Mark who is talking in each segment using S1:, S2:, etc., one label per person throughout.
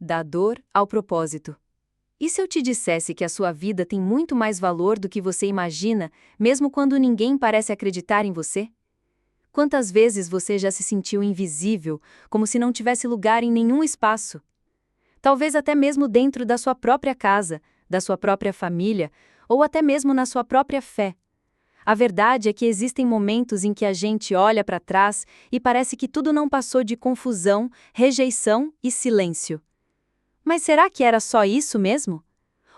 S1: Da dor ao propósito. E se eu te dissesse que a sua vida tem muito mais valor do que você imagina, mesmo quando ninguém parece acreditar em você? Quantas vezes você já se sentiu invisível, como se não tivesse lugar em nenhum espaço? Talvez até mesmo dentro da sua própria casa, da sua própria família, ou até mesmo na sua própria fé. A verdade é que existem momentos em que a gente olha para trás e parece que tudo não passou de confusão, rejeição e silêncio. Mas será que era só isso mesmo?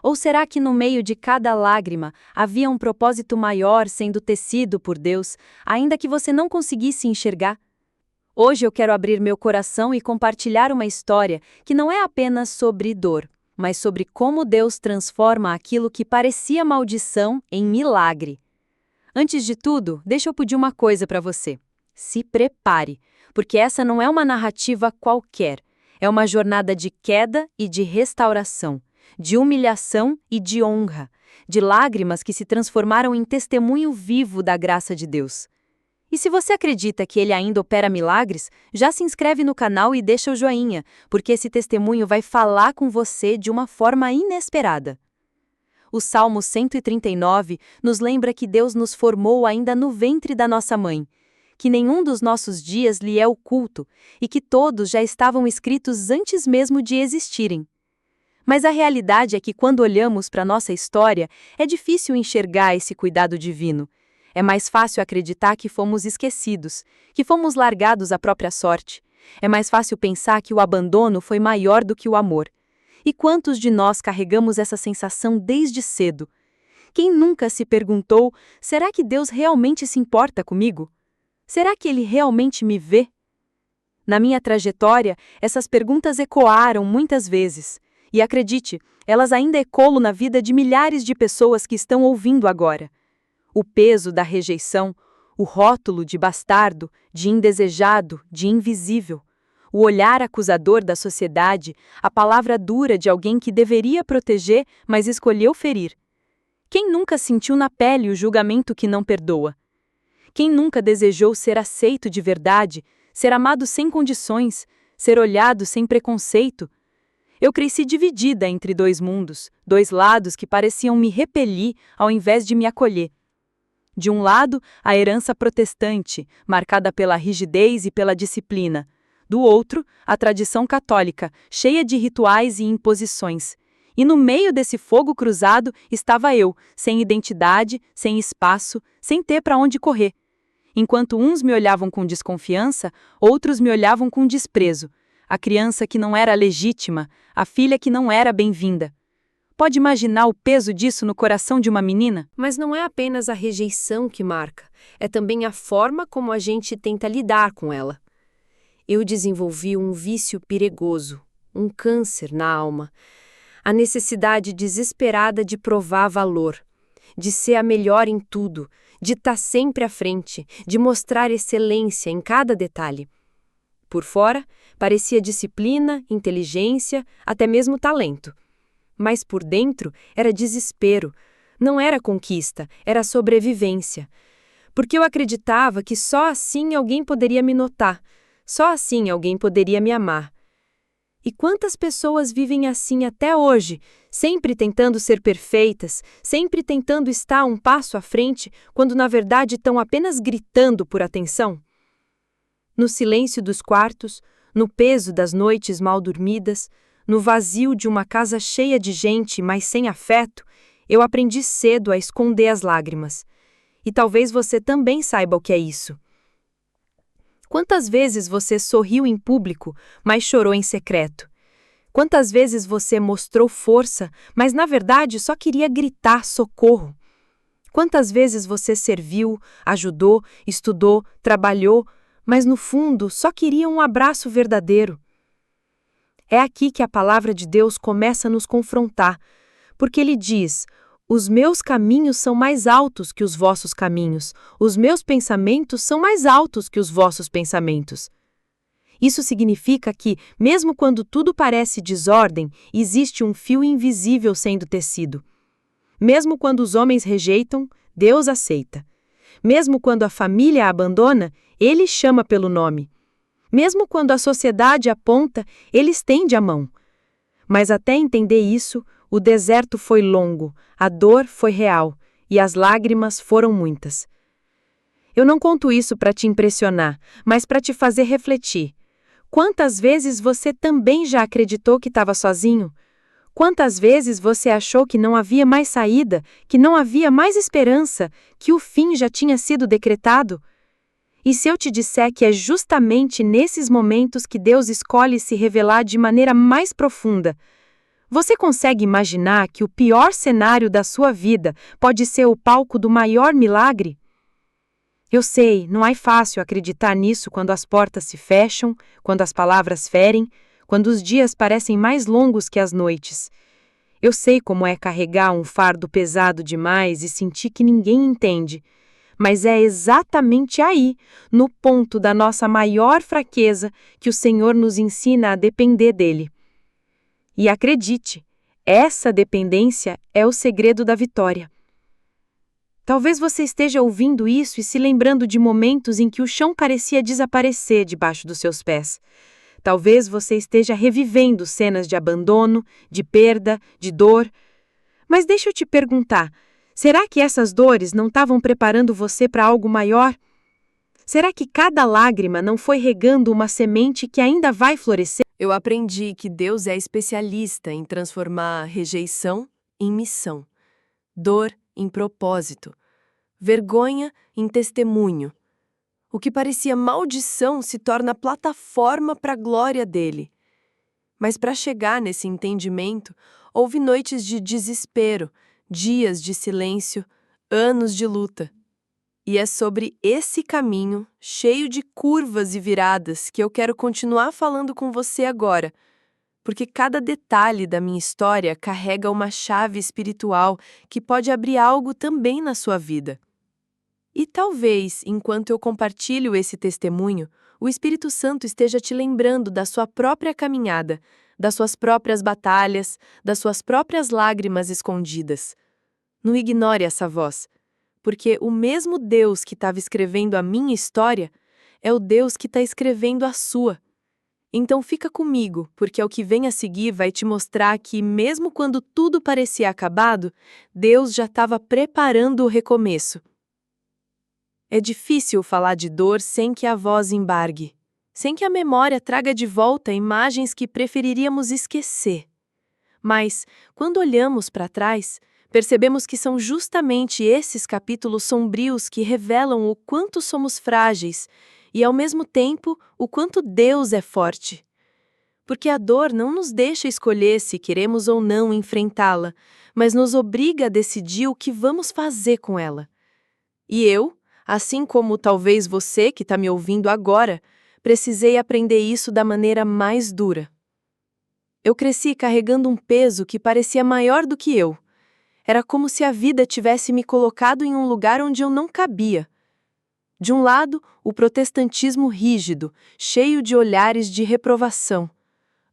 S1: Ou será que no meio de cada lágrima havia um propósito maior sendo tecido por Deus, ainda que você não conseguisse enxergar? Hoje eu quero abrir meu coração e compartilhar uma história que não é apenas sobre dor, mas sobre como Deus transforma aquilo que parecia maldição em milagre. Antes de tudo, deixa eu pedir uma coisa para você. Se prepare, porque essa não é uma narrativa qualquer. É uma jornada de queda e de restauração, de humilhação e de honra, de lágrimas que se transformaram em testemunho vivo da graça de Deus. E se você acredita que Ele ainda opera milagres, já se inscreve no canal e deixa o joinha, porque esse testemunho vai falar com você de uma forma inesperada. O Salmo 139 nos lembra que Deus nos formou ainda no ventre da nossa mãe, que nenhum dos nossos dias lhe é oculto e que todos já estavam escritos antes mesmo de existirem. Mas a realidade é que quando olhamos para nossa história, é difícil enxergar esse cuidado divino. É mais fácil acreditar que fomos esquecidos, que fomos largados à própria sorte. É mais fácil pensar que o abandono foi maior do que o amor. E quantos de nós carregamos essa sensação desde cedo? Quem nunca se perguntou, será que Deus realmente se importa comigo? Será que Ele realmente me vê? Na minha trajetória, essas perguntas ecoaram muitas vezes. E acredite, elas ainda ecoam na vida de milhares de pessoas que estão ouvindo agora. O peso da rejeição, o rótulo de bastardo, de indesejado, de invisível. O olhar acusador da sociedade, a palavra dura de alguém que deveria proteger, mas escolheu ferir. Quem nunca sentiu na pele o julgamento que não perdoa? Quem nunca desejou ser aceito de verdade, ser amado sem condições, ser olhado sem preconceito? Eu cresci dividida entre dois mundos, dois lados que pareciam me repelir ao invés de me acolher. De um lado, a herança protestante, marcada pela rigidez e pela disciplina. Do outro, a tradição católica, cheia de rituais e imposições. E no meio desse fogo cruzado estava eu, sem identidade, sem espaço, sem ter para onde correr. Enquanto uns me olhavam com desconfiança, outros me olhavam com desprezo. A criança que não era legítima, a filha que não era bem-vinda. Pode imaginar o peso disso no coração de uma menina?
S2: Mas não é apenas a rejeição que marca, é também a forma como a gente tenta lidar com ela. Eu desenvolvi um vício perigoso, um câncer na alma. A necessidade desesperada de provar valor, de ser a melhor em tudo, de estar sempre à frente, de mostrar excelência em cada detalhe. Por fora, parecia disciplina, inteligência, até mesmo talento. Mas por dentro era desespero. Não era conquista, era sobrevivência. Porque eu acreditava que só assim alguém poderia me notar, só assim alguém poderia me amar. E quantas pessoas vivem assim até hoje, sempre tentando ser perfeitas, sempre tentando estar um passo à frente, quando na verdade estão apenas gritando por atenção? No silêncio dos quartos, no peso das noites mal dormidas, no vazio de uma casa cheia de gente, mas sem afeto, eu aprendi cedo a esconder as lágrimas. E talvez você também saiba o que é isso. Quantas vezes você sorriu em público, mas chorou em secreto? Quantas vezes você mostrou força, mas na verdade só queria gritar socorro? Quantas vezes você serviu, ajudou, estudou, trabalhou, mas no fundo só queria um abraço verdadeiro? É aqui que a palavra de Deus começa a nos confrontar, porque ele diz: os meus caminhos são mais altos que os vossos caminhos, os meus pensamentos são mais altos que os vossos pensamentos. Isso significa que, mesmo quando tudo parece desordem, existe um fio invisível sendo tecido. Mesmo quando os homens rejeitam, Deus aceita. Mesmo quando a família a abandona, Ele chama pelo nome. Mesmo quando a sociedade aponta, Ele estende a mão. Mas até entender isso, o deserto foi longo, a dor foi real e as lágrimas foram muitas. Eu não conto isso para te impressionar, mas para te fazer refletir. Quantas vezes você também já acreditou que estava sozinho? Quantas vezes você achou que não havia mais saída, que não havia mais esperança, que o fim já tinha sido decretado? E se eu te disser que é justamente nesses momentos que Deus escolhe se revelar de maneira mais profunda, você consegue imaginar que o pior cenário da sua vida pode ser o palco do maior milagre? Eu sei, não é fácil acreditar nisso quando as portas se fecham, quando as palavras ferem, quando os dias parecem mais longos que as noites. Eu sei como é carregar um fardo pesado demais e sentir que ninguém entende. Mas é exatamente aí, no ponto da nossa maior fraqueza, que o Senhor nos ensina a depender dele. E acredite, essa dependência é o segredo da vitória. Talvez você esteja ouvindo isso e se lembrando de momentos em que o chão parecia desaparecer debaixo dos seus pés. Talvez você esteja revivendo cenas de abandono, de perda, de dor. Mas deixa eu te perguntar, será que essas dores não estavam preparando você para algo maior? Será que cada lágrima não foi regando uma semente que ainda vai florescer?
S3: Eu aprendi que Deus é especialista em transformar rejeição em missão, dor em propósito, vergonha em testemunho. O que parecia maldição se torna plataforma para a glória dele. Mas para chegar nesse entendimento, houve noites de desespero, dias de silêncio, anos de luta. E é sobre esse caminho, cheio de curvas e viradas, que eu quero continuar falando com você agora, porque cada detalhe da minha história carrega uma chave espiritual que pode abrir algo também na sua vida. E talvez, enquanto eu compartilho esse testemunho, o Espírito Santo esteja te lembrando da sua própria caminhada, das suas próprias batalhas, das suas próprias lágrimas escondidas. Não ignore essa voz, porque o mesmo Deus que estava escrevendo a minha história é o Deus que está escrevendo a sua. Então fica comigo, porque o que vem a seguir vai te mostrar que, mesmo quando tudo parecia acabado, Deus já estava preparando o recomeço. É difícil falar de dor sem que a voz embargue, sem que a memória traga de volta imagens que preferiríamos esquecer. Mas, quando olhamos para trás, percebemos que são justamente esses capítulos sombrios que revelam o quanto somos frágeis e, ao mesmo tempo, o quanto Deus é forte. Porque a dor não nos deixa escolher se queremos ou não enfrentá-la, mas nos obriga a decidir o que vamos fazer com ela. E eu, assim como talvez você que está me ouvindo agora, precisei aprender isso da maneira mais dura. Eu cresci carregando um peso que parecia maior do que eu. Era como se a vida tivesse me colocado em um lugar onde eu não cabia. De um lado, o protestantismo rígido, cheio de olhares de reprovação.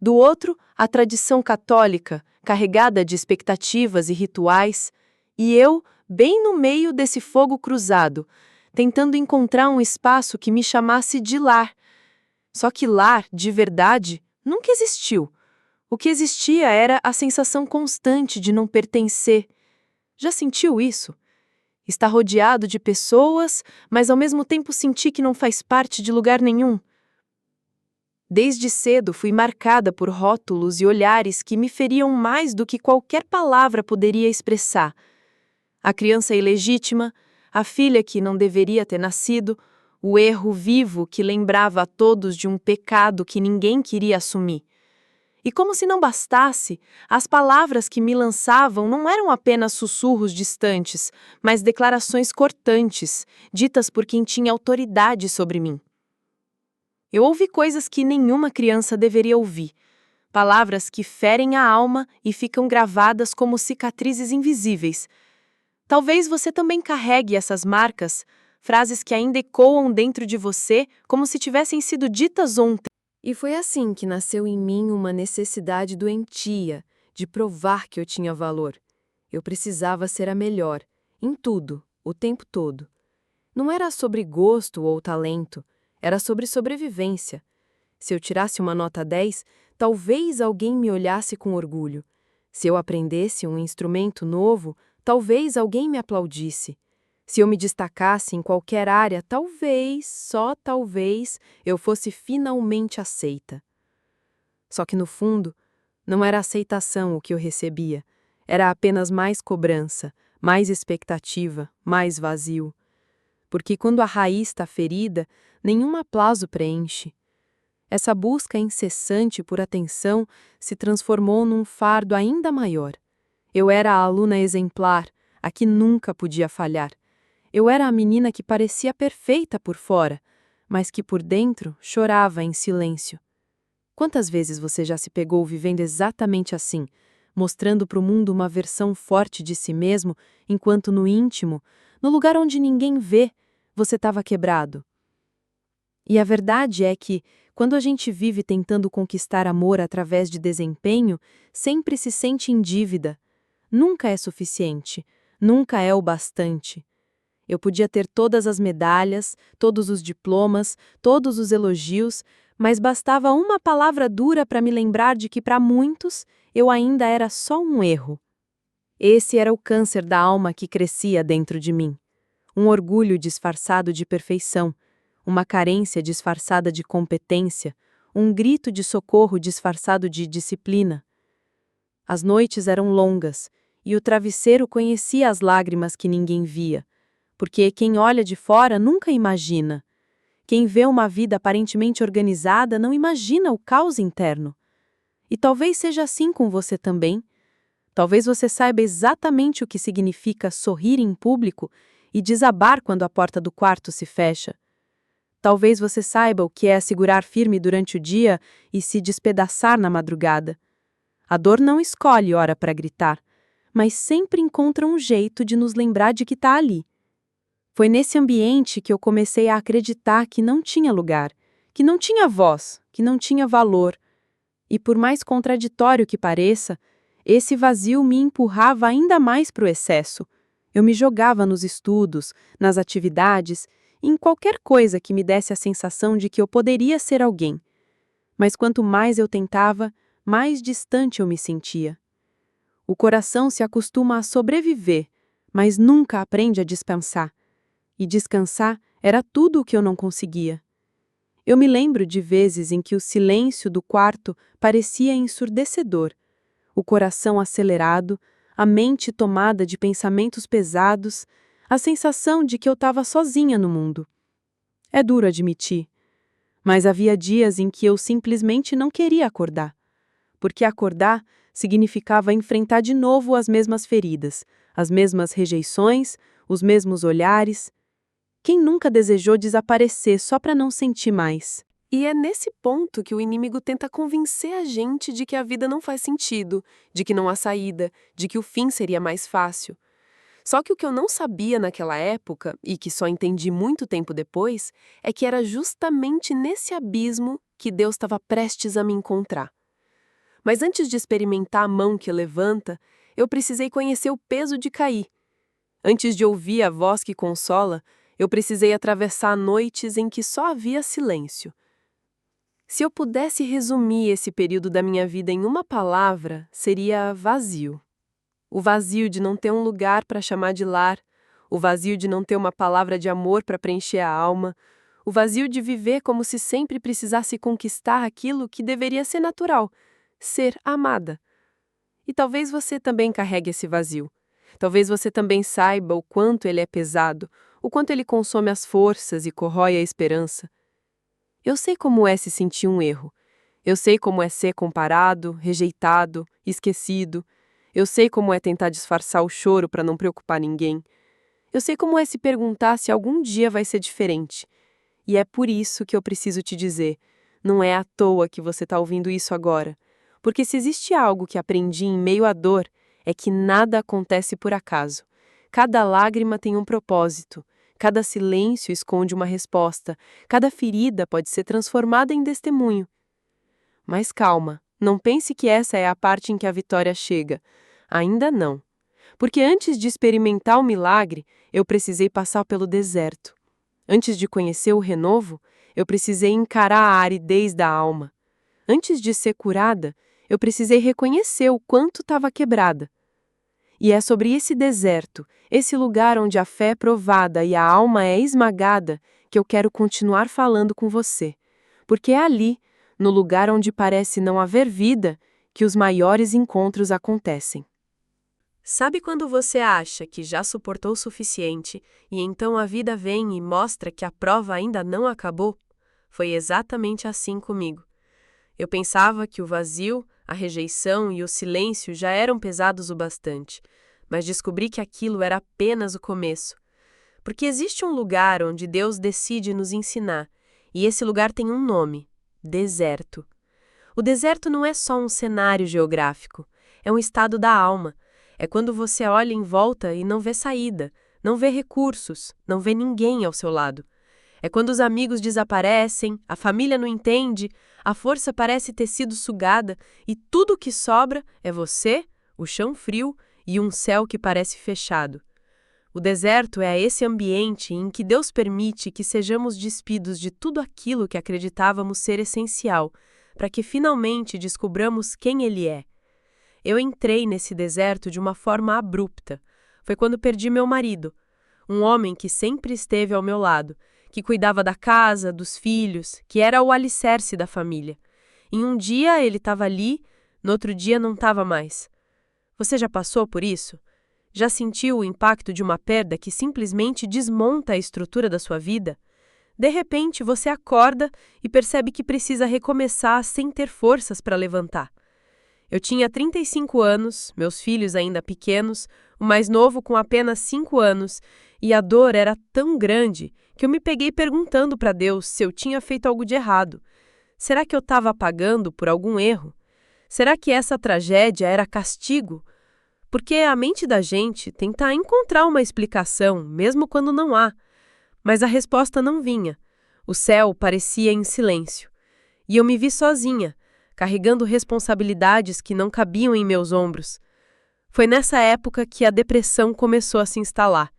S3: Do outro, a tradição católica, carregada de expectativas e rituais. E eu, bem no meio desse fogo cruzado, tentando encontrar um espaço que me chamasse de lar. Só que lar, de verdade, nunca existiu. O que existia era a sensação constante de não pertencer. Já sentiu isso? Está rodeado de pessoas, mas ao mesmo tempo sentir que não faz parte de lugar nenhum. Desde cedo fui marcada por rótulos e olhares que me feriam mais do que qualquer palavra poderia expressar. A criança ilegítima, a filha que não deveria ter nascido, o erro vivo que lembrava a todos de um pecado que ninguém queria assumir. E como se não bastasse, as palavras que me lançavam não eram apenas sussurros distantes, mas declarações cortantes, ditas por quem tinha autoridade sobre mim. Eu ouvi coisas que nenhuma criança deveria ouvir, palavras que ferem a alma e ficam gravadas como cicatrizes invisíveis. Talvez você também carregue essas marcas, frases que ainda ecoam dentro de você como se tivessem sido ditas ontem. E foi assim que nasceu em mim uma necessidade doentia de provar que eu tinha valor. Eu precisava ser a melhor, em tudo, o tempo todo. Não era sobre gosto ou talento, era sobre sobrevivência. Se eu tirasse uma nota 10,
S2: talvez alguém me olhasse com orgulho. Se eu aprendesse um instrumento novo, talvez alguém me aplaudisse. Se eu me destacasse em qualquer área, talvez, só talvez, eu fosse finalmente aceita. Só que no fundo, não era aceitação o que eu recebia, era apenas mais cobrança, mais expectativa, mais vazio. Porque quando a raiz está ferida, nenhum aplauso preenche. Essa busca incessante por atenção se transformou num fardo ainda maior. Eu era a aluna exemplar, a que nunca podia falhar. Eu era a menina que parecia perfeita por fora, mas que por dentro chorava em silêncio. Quantas vezes você já se pegou vivendo exatamente assim, mostrando para o mundo uma versão forte de si mesmo, enquanto no íntimo, no lugar onde ninguém vê, você estava quebrado? E a verdade é que, quando a gente vive tentando conquistar amor através de desempenho, sempre se sente em dívida. Nunca é suficiente, nunca é o bastante. Eu podia ter todas as medalhas, todos os diplomas, todos os elogios, mas bastava uma palavra dura para me lembrar de que, para muitos, eu ainda era só um erro. Esse era o câncer da alma que crescia dentro de mim. Um orgulho disfarçado de perfeição, uma carência disfarçada de competência, um grito de socorro disfarçado de disciplina. As noites eram longas, e o travesseiro conhecia as lágrimas que ninguém via, porque quem olha de fora nunca imagina. Quem vê uma vida aparentemente organizada não imagina o caos interno. E talvez seja assim com você também. Talvez você saiba exatamente o que significa sorrir em público e desabar quando a porta do quarto se fecha. Talvez você saiba o que é segurar firme durante o dia e se despedaçar na madrugada. A dor não escolhe hora para gritar, mas sempre encontra um jeito de nos lembrar de que está ali. Foi nesse ambiente que eu comecei a acreditar que não tinha lugar, que não tinha voz, que não tinha valor. E por mais contraditório que pareça, esse vazio me empurrava ainda mais para o excesso. Eu me jogava nos estudos, nas atividades, em qualquer coisa que me desse a sensação de que eu poderia ser alguém. Mas quanto mais eu tentava, mais distante eu me sentia. O coração se acostuma a sobreviver, mas nunca aprende a descansar. E descansar era tudo o que eu não conseguia. Eu me lembro de vezes em que o silêncio do quarto parecia ensurdecedor, o coração acelerado, a mente tomada de pensamentos pesados, a sensação de que eu estava sozinha no mundo. É duro admitir, mas havia dias em que eu simplesmente não queria acordar, porque acordar significava enfrentar de novo as mesmas feridas, as mesmas rejeições, os mesmos olhares. Quem nunca desejou desaparecer só para não sentir mais?
S3: E é nesse ponto que o inimigo tenta convencer a gente de que a vida não faz sentido, de que não há saída, de que o fim seria mais fácil. Só que o que eu não sabia naquela época, e que só entendi muito tempo depois, é que era justamente nesse abismo que Deus estava prestes a me encontrar. Mas antes de experimentar a mão que levanta, eu precisei conhecer o peso de cair. Antes de ouvir a voz que consola, eu precisei atravessar noites em que só havia silêncio. Se eu pudesse resumir esse período da minha vida em uma palavra, seria vazio. O vazio de não ter um lugar para chamar de lar, o vazio de não ter uma palavra de amor para preencher a alma, o vazio de viver como se sempre precisasse conquistar aquilo que deveria ser natural, ser amada. E talvez você também carregue esse vazio. Talvez você também saiba o quanto ele é pesado, o quanto ele consome as forças e corrói a esperança. Eu sei como é se sentir um erro. Eu sei como é ser comparado, rejeitado, esquecido. Eu sei como é tentar disfarçar o choro para não preocupar ninguém. Eu sei como é se perguntar se algum dia vai ser diferente. E é por isso que eu preciso te dizer, não é à toa que você está ouvindo isso agora. Porque se existe algo que aprendi em meio à dor, é que nada acontece por acaso. Cada lágrima tem um propósito. Cada silêncio esconde uma resposta. Cada ferida pode ser transformada em testemunho. Mas calma, não pense que essa é a parte em que a vitória chega. Ainda não. Porque antes de experimentar o milagre, eu precisei passar pelo deserto. Antes de conhecer o renovo, eu precisei encarar a aridez da alma. Antes de ser curada, eu precisei reconhecer o quanto estava quebrada. E é sobre esse deserto, esse lugar onde a fé é provada e a alma é esmagada, que eu quero continuar falando com você. Porque é ali, no lugar onde parece não haver vida, que os maiores encontros acontecem. Sabe quando você acha que já suportou o suficiente e então a vida vem e mostra que a prova ainda não acabou? Foi exatamente assim comigo. Eu pensava que o vazio, a rejeição e o silêncio já eram pesados o bastante, mas descobri que aquilo era apenas o começo. Porque existe um lugar onde Deus decide nos ensinar, e esse lugar tem um nome: deserto. O deserto não é só um cenário geográfico, é um estado da alma. É quando você olha em volta e não vê saída, não vê recursos, não vê ninguém ao seu lado. É quando os amigos desaparecem, a família não entende, a força parece ter sido sugada e tudo o que sobra é você, o chão frio e um céu que parece fechado. O deserto é esse ambiente em que Deus permite que sejamos despidos de tudo aquilo que acreditávamos ser essencial, para que finalmente descubramos quem Ele é. Eu entrei nesse deserto de uma forma abrupta. Foi quando perdi meu marido, um homem que sempre esteve ao meu lado, que cuidava da casa, dos filhos, que era o alicerce da família. Em um dia ele estava ali, no outro dia não estava mais. Você já passou por isso? Já sentiu o impacto de uma perda que simplesmente desmonta a estrutura da sua vida? De repente, você acorda e percebe que precisa recomeçar sem ter forças para levantar. Eu tinha 35 anos, meus filhos ainda pequenos, o mais novo com apenas 5 anos, e a dor era tão grande que eu me peguei perguntando para Deus se eu tinha feito algo de errado. Será que eu estava pagando por algum erro? Será que essa tragédia era castigo? Porque a mente da gente tenta encontrar uma explicação, mesmo quando não há. Mas a resposta não vinha. O céu parecia em silêncio. E eu me vi sozinha, carregando responsabilidades que não cabiam em meus ombros. Foi nessa época que a depressão começou a se instalar.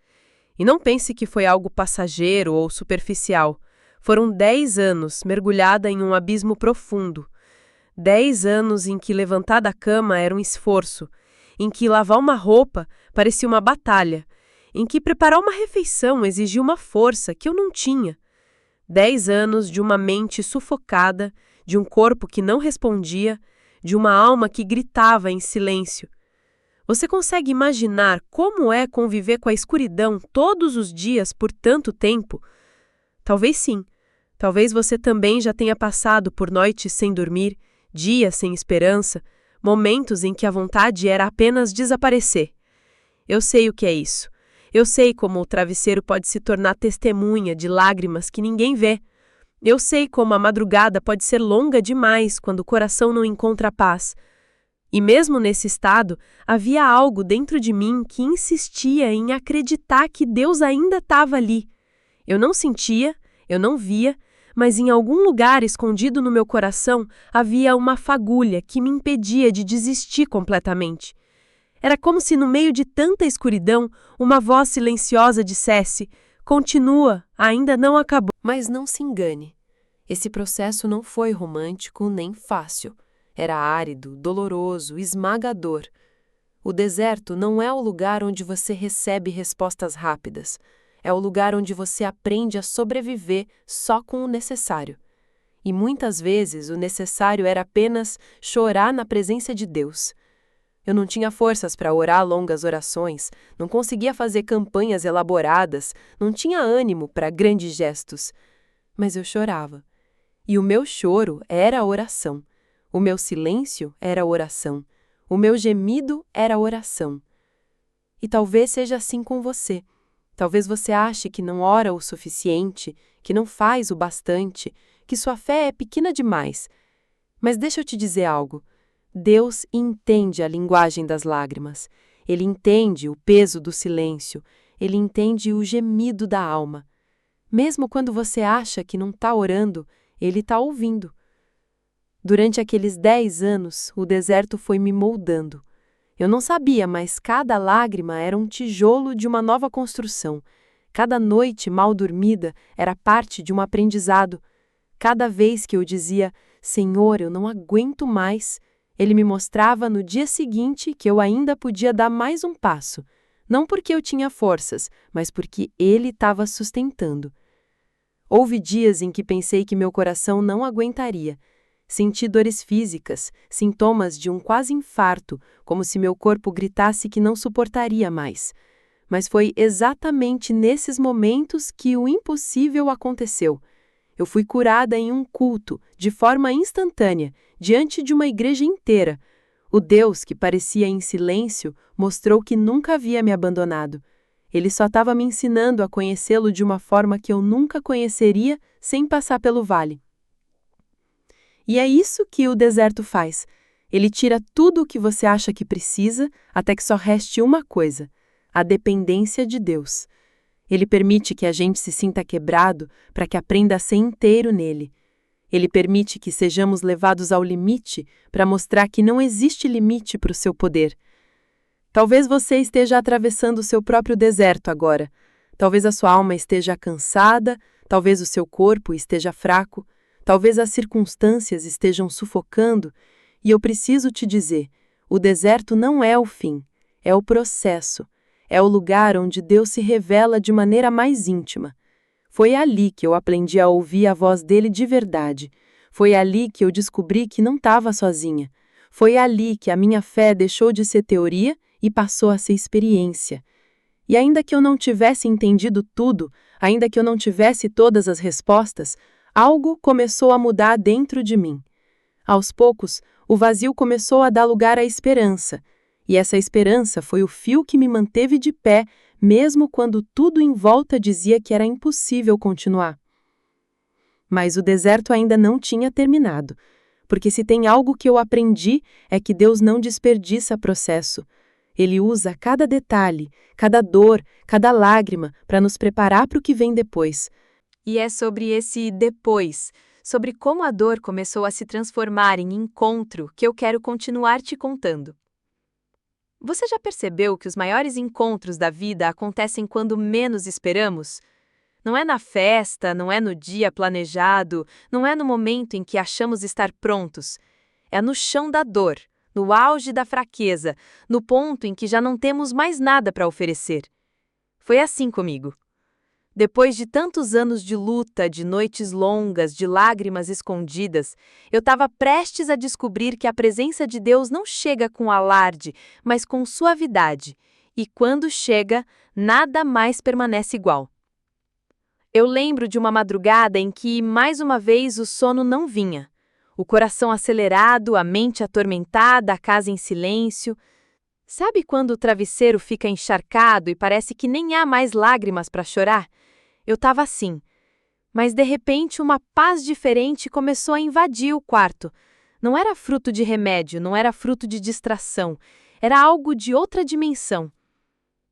S3: E não pense que foi algo passageiro ou superficial. Foram 10 anos mergulhada em um abismo profundo. 10 anos em que levantar da cama era um esforço, em que lavar uma roupa parecia uma batalha, em que preparar uma refeição exigia uma força que eu não tinha. 10 anos de uma mente sufocada, de um corpo que não respondia, de uma alma que gritava em silêncio. Você consegue imaginar como é conviver com a escuridão todos os dias por tanto tempo? Talvez sim. Talvez você também já tenha passado por noites sem dormir, dias sem esperança, momentos em que a vontade era apenas desaparecer. Eu sei o que é isso. Eu sei como o travesseiro pode se tornar testemunha de lágrimas que ninguém vê. Eu sei como a madrugada pode ser longa demais quando o coração não encontra paz. E mesmo nesse estado, havia algo dentro de mim que insistia em acreditar que Deus ainda estava ali. Eu não sentia, eu não via, mas em algum lugar escondido no meu coração havia uma fagulha que me impedia de desistir completamente. Era como se no meio de tanta escuridão, uma voz silenciosa dissesse: "Continua, ainda não acabou." Mas não se engane. Esse processo não foi romântico nem fácil. Era árido, doloroso, esmagador. O deserto não é o lugar onde você recebe respostas rápidas. É o lugar onde você aprende a sobreviver só com o necessário. E muitas vezes o necessário era apenas chorar na presença de Deus. Eu não tinha forças para orar longas orações, não conseguia fazer campanhas elaboradas, não tinha ânimo para grandes gestos. Mas eu chorava. E o meu choro era a oração. O meu silêncio era a oração. O meu gemido era a oração. E talvez seja assim com você. Talvez você ache que não ora o suficiente, que não faz o bastante, que sua fé é pequena demais. Mas deixa eu te dizer algo. Deus entende a linguagem das lágrimas. Ele entende o peso do silêncio. Ele entende o gemido da alma. Mesmo quando você acha que não está orando, Ele está ouvindo. Durante aqueles 10 anos, o deserto foi me moldando. Eu não sabia, mas cada lágrima era um tijolo de uma nova construção. Cada noite mal dormida era parte de um aprendizado. Cada vez que eu dizia, Senhor, eu não aguento mais, ele me mostrava no dia seguinte que eu ainda podia dar mais um passo. Não porque eu tinha forças, mas porque ele estava sustentando. Houve dias em que pensei que meu coração não aguentaria. Senti dores físicas, sintomas de um quase infarto, como se meu corpo gritasse que não suportaria mais. Mas foi exatamente nesses momentos que o impossível aconteceu. Eu fui curada em um culto, de forma instantânea, diante de uma igreja inteira. O Deus, que parecia em silêncio, mostrou que nunca havia me abandonado. Ele só estava me ensinando a conhecê-lo de uma forma que eu nunca conheceria sem passar pelo vale. E é isso que o deserto faz. Ele tira tudo o que você acha que precisa, até que só reste uma coisa: a dependência de Deus. Ele permite que a gente se sinta quebrado para que aprenda a ser inteiro nele. Ele permite que sejamos levados ao limite para mostrar que não existe limite para o seu poder. Talvez você esteja atravessando o seu próprio deserto agora. Talvez a sua alma esteja cansada, talvez o seu corpo esteja fraco, talvez as circunstâncias estejam sufocando, e eu preciso te dizer, o deserto não é o fim, é o processo, é o lugar onde Deus se revela de maneira mais íntima. Foi ali que eu aprendi a ouvir a voz dele de verdade. Foi ali que eu descobri que não estava sozinha. Foi ali que a minha fé deixou de ser teoria e passou a ser experiência. E ainda que eu não tivesse entendido tudo, ainda que eu não tivesse todas as respostas, algo começou a mudar dentro de mim. Aos poucos, o vazio começou a dar lugar à esperança. E essa esperança foi o fio que me manteve de pé, mesmo quando tudo em volta dizia que era impossível continuar. Mas o deserto ainda não tinha terminado, porque se tem algo que eu aprendi é que Deus não desperdiça processo. Ele usa cada detalhe, cada dor, cada lágrima para nos preparar para o que vem depois.
S1: E é sobre esse depois, sobre como a dor começou a se transformar em encontro, que eu quero continuar te contando. Você já percebeu que os maiores encontros da vida acontecem quando menos esperamos? Não é na festa, não é no dia planejado, não é no momento em que achamos estar prontos. É no chão da dor, no auge da fraqueza, no ponto em que já não temos mais nada para oferecer. Foi assim comigo. Depois de tantos anos de luta, de noites longas, de lágrimas escondidas, eu estava prestes a descobrir que a presença de Deus não chega com alarde, mas com suavidade, e quando chega, nada mais permanece igual. Eu lembro de uma madrugada em que, mais uma vez, o sono não vinha. O coração acelerado, a mente atormentada, a casa em silêncio. Sabe quando o travesseiro fica encharcado e parece que nem há mais lágrimas para chorar? Eu estava assim. Mas, de repente, uma paz diferente começou a invadir o quarto. Não era fruto de remédio, não era fruto de distração. Era algo de outra dimensão.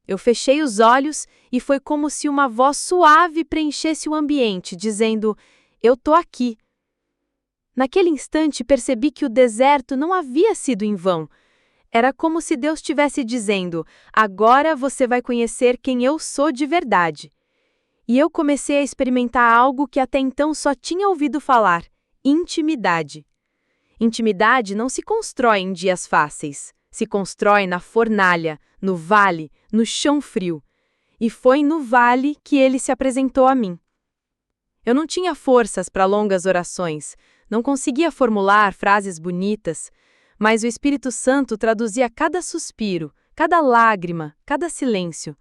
S1: Eu fechei os olhos e foi como se uma voz suave preenchesse o ambiente, dizendo: "Eu tô aqui." Naquele instante percebi que o deserto não havia sido em vão. Era como se Deus estivesse dizendo: "Agora você vai conhecer quem eu sou de verdade." E eu comecei a experimentar algo que até então só tinha ouvido falar: intimidade. Intimidade não se constrói em dias fáceis. Se constrói na fornalha, no vale, no chão frio. E foi no vale que ele se apresentou a mim. Eu não tinha forças para longas orações, não conseguia formular frases bonitas, mas o Espírito Santo traduzia cada suspiro, cada lágrima, cada silêncio.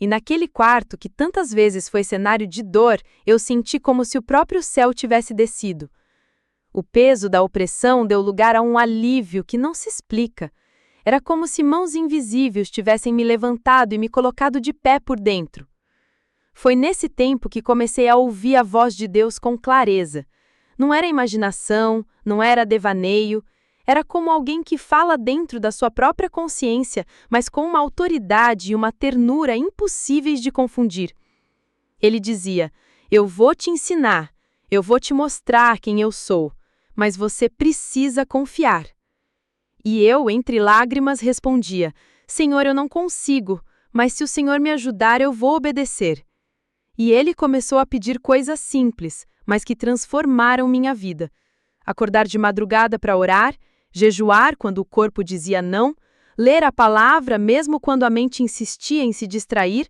S1: E naquele quarto, que tantas vezes foi cenário de dor, eu senti como se o próprio céu tivesse descido. O peso da opressão deu lugar a um alívio que não se explica. Era como se mãos invisíveis tivessem me levantado e me colocado de pé por dentro. Foi nesse tempo que comecei a ouvir a voz de Deus com clareza. Não era imaginação, não era devaneio. Era como alguém que fala dentro da sua própria consciência, mas com uma autoridade e uma ternura impossíveis de confundir. Ele dizia: "Eu vou te ensinar, eu vou te mostrar quem eu sou, mas você precisa confiar." E eu, entre lágrimas, respondia: "Senhor, eu não consigo, mas se o Senhor me ajudar, eu vou obedecer." E ele começou a pedir coisas simples, mas que transformaram minha vida.
S2: Acordar de madrugada para orar, jejuar quando o corpo dizia não, ler a palavra mesmo quando a mente insistia em se distrair,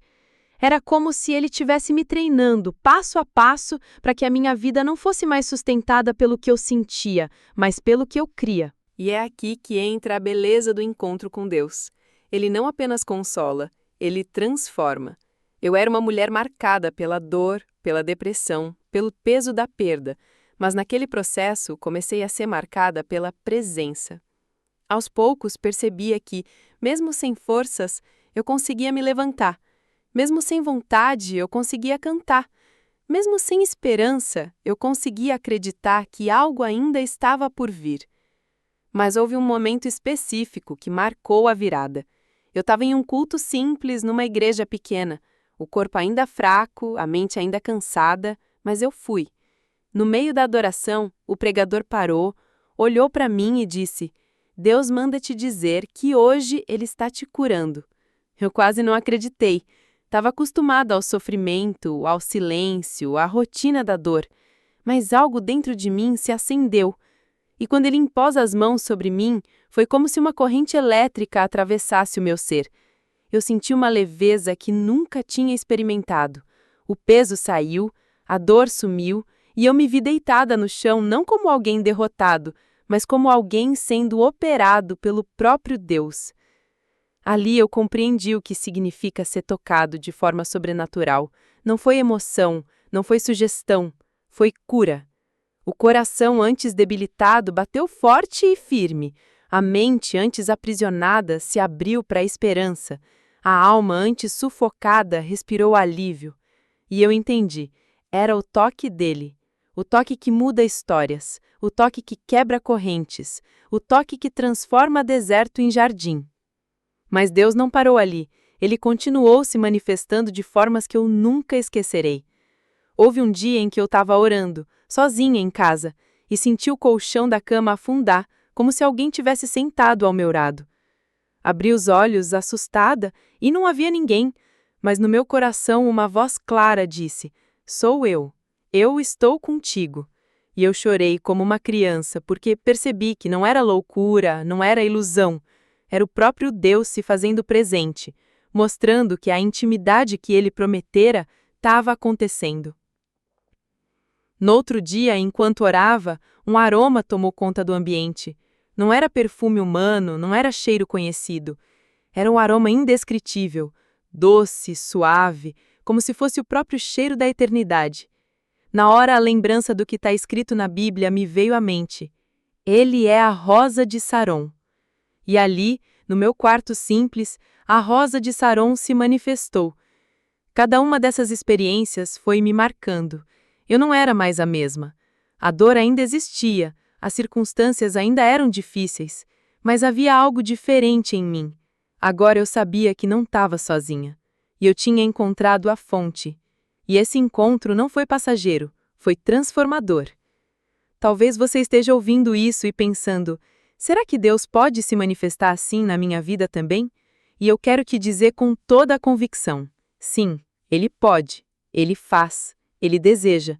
S2: era como se ele tivesse me treinando passo a passo para que a minha vida não fosse mais sustentada pelo que eu sentia, mas pelo que eu cria.
S3: E é aqui que entra a beleza do encontro com Deus. Ele não apenas consola, ele transforma. Eu era uma mulher marcada pela dor, pela depressão, pelo peso da perda, mas naquele processo comecei a ser marcada pela presença. Aos poucos percebia que, mesmo sem forças, eu conseguia me levantar. Mesmo sem vontade, eu conseguia cantar. Mesmo sem esperança, eu conseguia acreditar que algo ainda estava por vir. Mas houve um momento específico que marcou a virada. Eu estava em um culto simples numa igreja pequena, o corpo ainda fraco, a mente ainda cansada, mas eu fui. No meio da adoração, o pregador parou, olhou para mim e disse: "Deus manda te dizer que hoje Ele está te curando." Eu quase não acreditei. Estava acostumada ao sofrimento, ao silêncio, à rotina da dor. Mas algo dentro de mim se acendeu. E quando ele impôs as mãos sobre mim, foi como se uma corrente elétrica atravessasse o meu ser. Eu senti uma leveza que nunca tinha experimentado. O peso saiu, a dor sumiu, e eu me vi deitada no chão não como alguém derrotado, mas como alguém sendo operado pelo próprio Deus. Ali eu compreendi o que significa ser tocado de forma sobrenatural. Não foi emoção, não foi sugestão, foi cura. O coração antes debilitado bateu forte e firme. A mente antes aprisionada se abriu para a esperança. A alma antes sufocada respirou alívio. E eu entendi. Era o toque dele. O toque que muda histórias. O toque que quebra correntes. O toque que transforma deserto em jardim. Mas Deus não parou ali. Ele continuou se manifestando de formas que eu nunca esquecerei. Houve um dia em que eu estava orando, sozinha em casa, e senti o colchão da cama afundar, como se alguém tivesse sentado ao meu lado. Abri os olhos, assustada, e não havia ninguém, mas no meu coração uma voz clara disse: "Sou eu estou contigo." E eu chorei como uma criança, porque percebi que não era loucura, não era ilusão, era o próprio Deus se fazendo presente, mostrando que a intimidade que ele prometera estava acontecendo. No outro dia, enquanto orava, um aroma tomou conta do ambiente. Não era perfume humano, não era cheiro conhecido. Era um aroma indescritível, doce, suave, como se fosse o próprio cheiro da eternidade. Na hora, a lembrança do que está escrito na Bíblia me veio à mente. Ele é a rosa de Saron. E ali, no meu quarto simples, a rosa de Saron se manifestou. Cada uma dessas experiências foi me marcando. Eu não era mais a mesma. A dor ainda existia, as circunstâncias ainda eram difíceis, mas havia algo diferente em mim. Agora eu sabia que não estava sozinha. E eu tinha encontrado a fonte. E esse encontro não foi passageiro, foi transformador. Talvez você esteja ouvindo isso e pensando: será que Deus pode se manifestar assim na minha vida também? E eu quero te dizer com toda a convicção: sim, Ele pode, Ele faz, Ele deseja.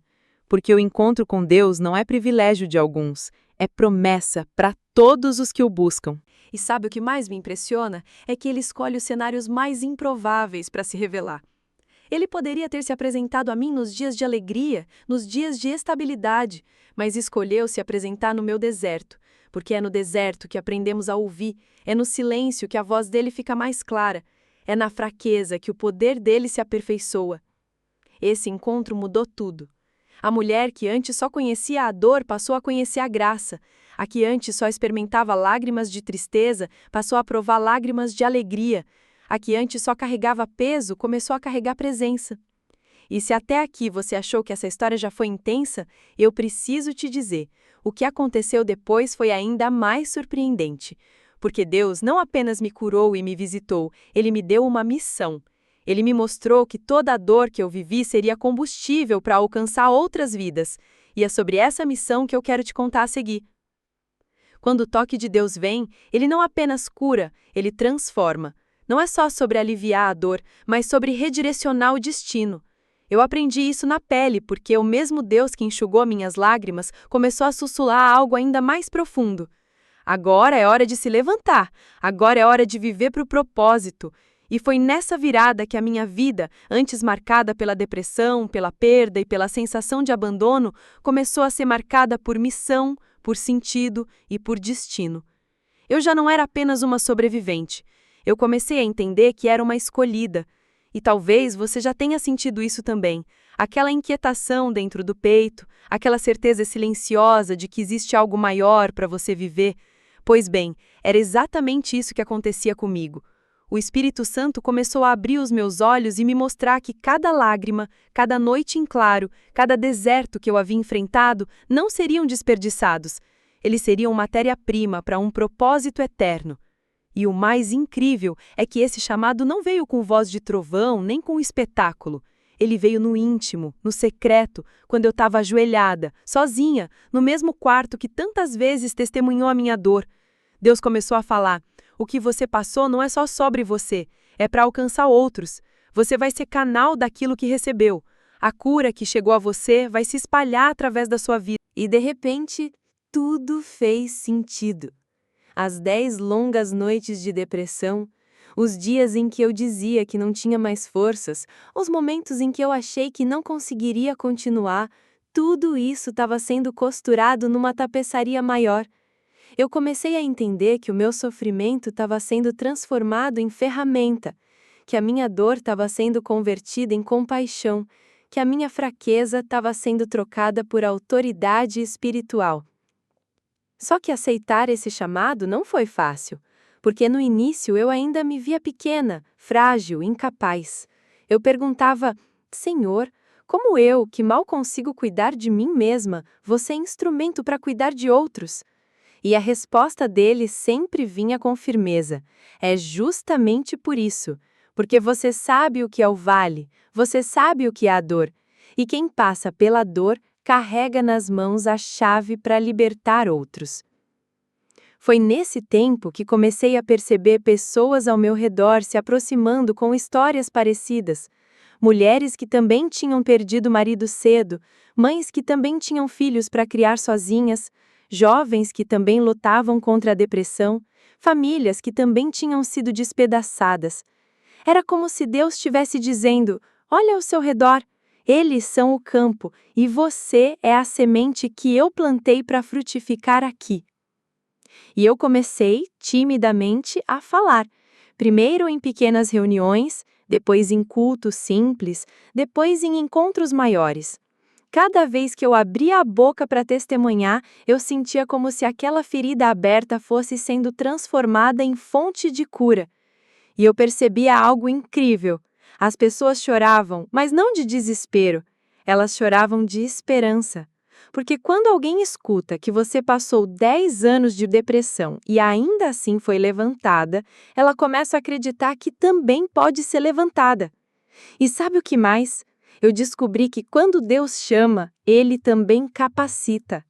S3: Porque o encontro com Deus não é privilégio de alguns, é promessa para todos os que o buscam.
S1: E sabe o que mais me impressiona? É que ele escolhe os cenários mais improváveis para se revelar. Ele poderia ter se apresentado a mim nos dias de alegria, nos dias de estabilidade, mas escolheu se apresentar no meu deserto, porque é no deserto que aprendemos a ouvir, é no silêncio que a voz dele fica mais clara, é na fraqueza que o poder dele se aperfeiçoa. Esse encontro mudou tudo. A mulher que antes só conhecia a dor passou a conhecer a graça. A que antes só experimentava lágrimas de tristeza passou a provar lágrimas de alegria. A que antes só carregava peso começou a carregar presença. E se até aqui você achou que essa história já foi intensa, eu preciso te dizer, o que aconteceu depois foi ainda mais surpreendente. Porque Deus não apenas me curou e me visitou, Ele me deu uma missão. Ele me mostrou que toda a dor que eu vivi seria combustível para alcançar outras vidas. E é sobre essa missão que eu quero te contar a seguir. Quando o toque de Deus vem, Ele não apenas cura, Ele transforma. Não é só sobre aliviar a dor, mas sobre redirecionar o destino.
S3: Eu aprendi isso na pele porque o mesmo Deus que enxugou minhas lágrimas começou a sussurrar algo ainda mais profundo. Agora é hora de se levantar, agora é hora de viver para o propósito. E foi nessa virada que a minha vida, antes marcada pela depressão, pela perda e pela sensação de abandono, começou a ser marcada por missão, por sentido e por destino. Eu já não era apenas uma sobrevivente. Eu comecei a entender que era uma escolhida. E talvez você já tenha sentido isso também. Aquela inquietação dentro do peito, aquela certeza silenciosa de que existe algo maior para você viver. Pois bem, era exatamente isso que acontecia comigo. O Espírito Santo começou a abrir os meus olhos e me mostrar que cada lágrima, cada noite em claro, cada deserto que eu havia enfrentado não seriam desperdiçados. Eles seriam matéria-prima para um propósito eterno. E o mais incrível é que esse chamado não veio com voz de trovão, nem com espetáculo. Ele veio no íntimo, no secreto, quando eu estava ajoelhada, sozinha, no mesmo quarto que tantas vezes testemunhou a minha dor. Deus começou a falar: o que você passou não é só sobre você, é para alcançar outros. Você vai ser canal daquilo que recebeu. A cura que chegou a você vai se espalhar através da sua vida. E de repente, tudo fez sentido. As 10 longas noites de depressão, os dias em que eu dizia que não tinha mais forças, os momentos em que eu achei que não conseguiria continuar, tudo isso estava sendo costurado numa tapeçaria maior. Eu comecei a entender que o meu sofrimento estava sendo transformado em ferramenta, que a minha dor estava sendo convertida em compaixão, que a minha fraqueza estava sendo trocada por autoridade espiritual. Só que aceitar esse chamado não foi fácil, porque no início eu ainda me via pequena, frágil, incapaz. Eu perguntava: Senhor, como eu, que mal consigo cuidar de mim mesma, vou ser instrumento para cuidar de outros? E a resposta dele sempre vinha com firmeza: é justamente por isso, porque você sabe o que é o vale, você sabe o que é a dor, e quem passa pela dor carrega nas mãos a chave para libertar outros. Foi nesse tempo que comecei a perceber pessoas ao meu redor se aproximando com histórias parecidas. Mulheres que também tinham perdido o marido cedo, mães que também tinham filhos para criar sozinhas, jovens que também lutavam contra a depressão, famílias que também tinham sido despedaçadas. Era como se Deus estivesse dizendo: olha ao seu redor, eles são o campo e você é a semente que eu plantei para frutificar aqui. E eu comecei, timidamente, a falar, primeiro em pequenas reuniões, depois em cultos simples, depois em encontros maiores. Cada vez que eu abria a boca para testemunhar, eu sentia como se aquela ferida aberta fosse sendo transformada em fonte de cura. E eu percebia algo incrível. As pessoas choravam, mas não de desespero. Elas choravam de esperança. Porque quando alguém escuta que você passou 10 anos de depressão e ainda assim foi levantada, ela começa a acreditar que também pode ser levantada. E sabe o que mais? Eu descobri que quando Deus chama, Ele também capacita.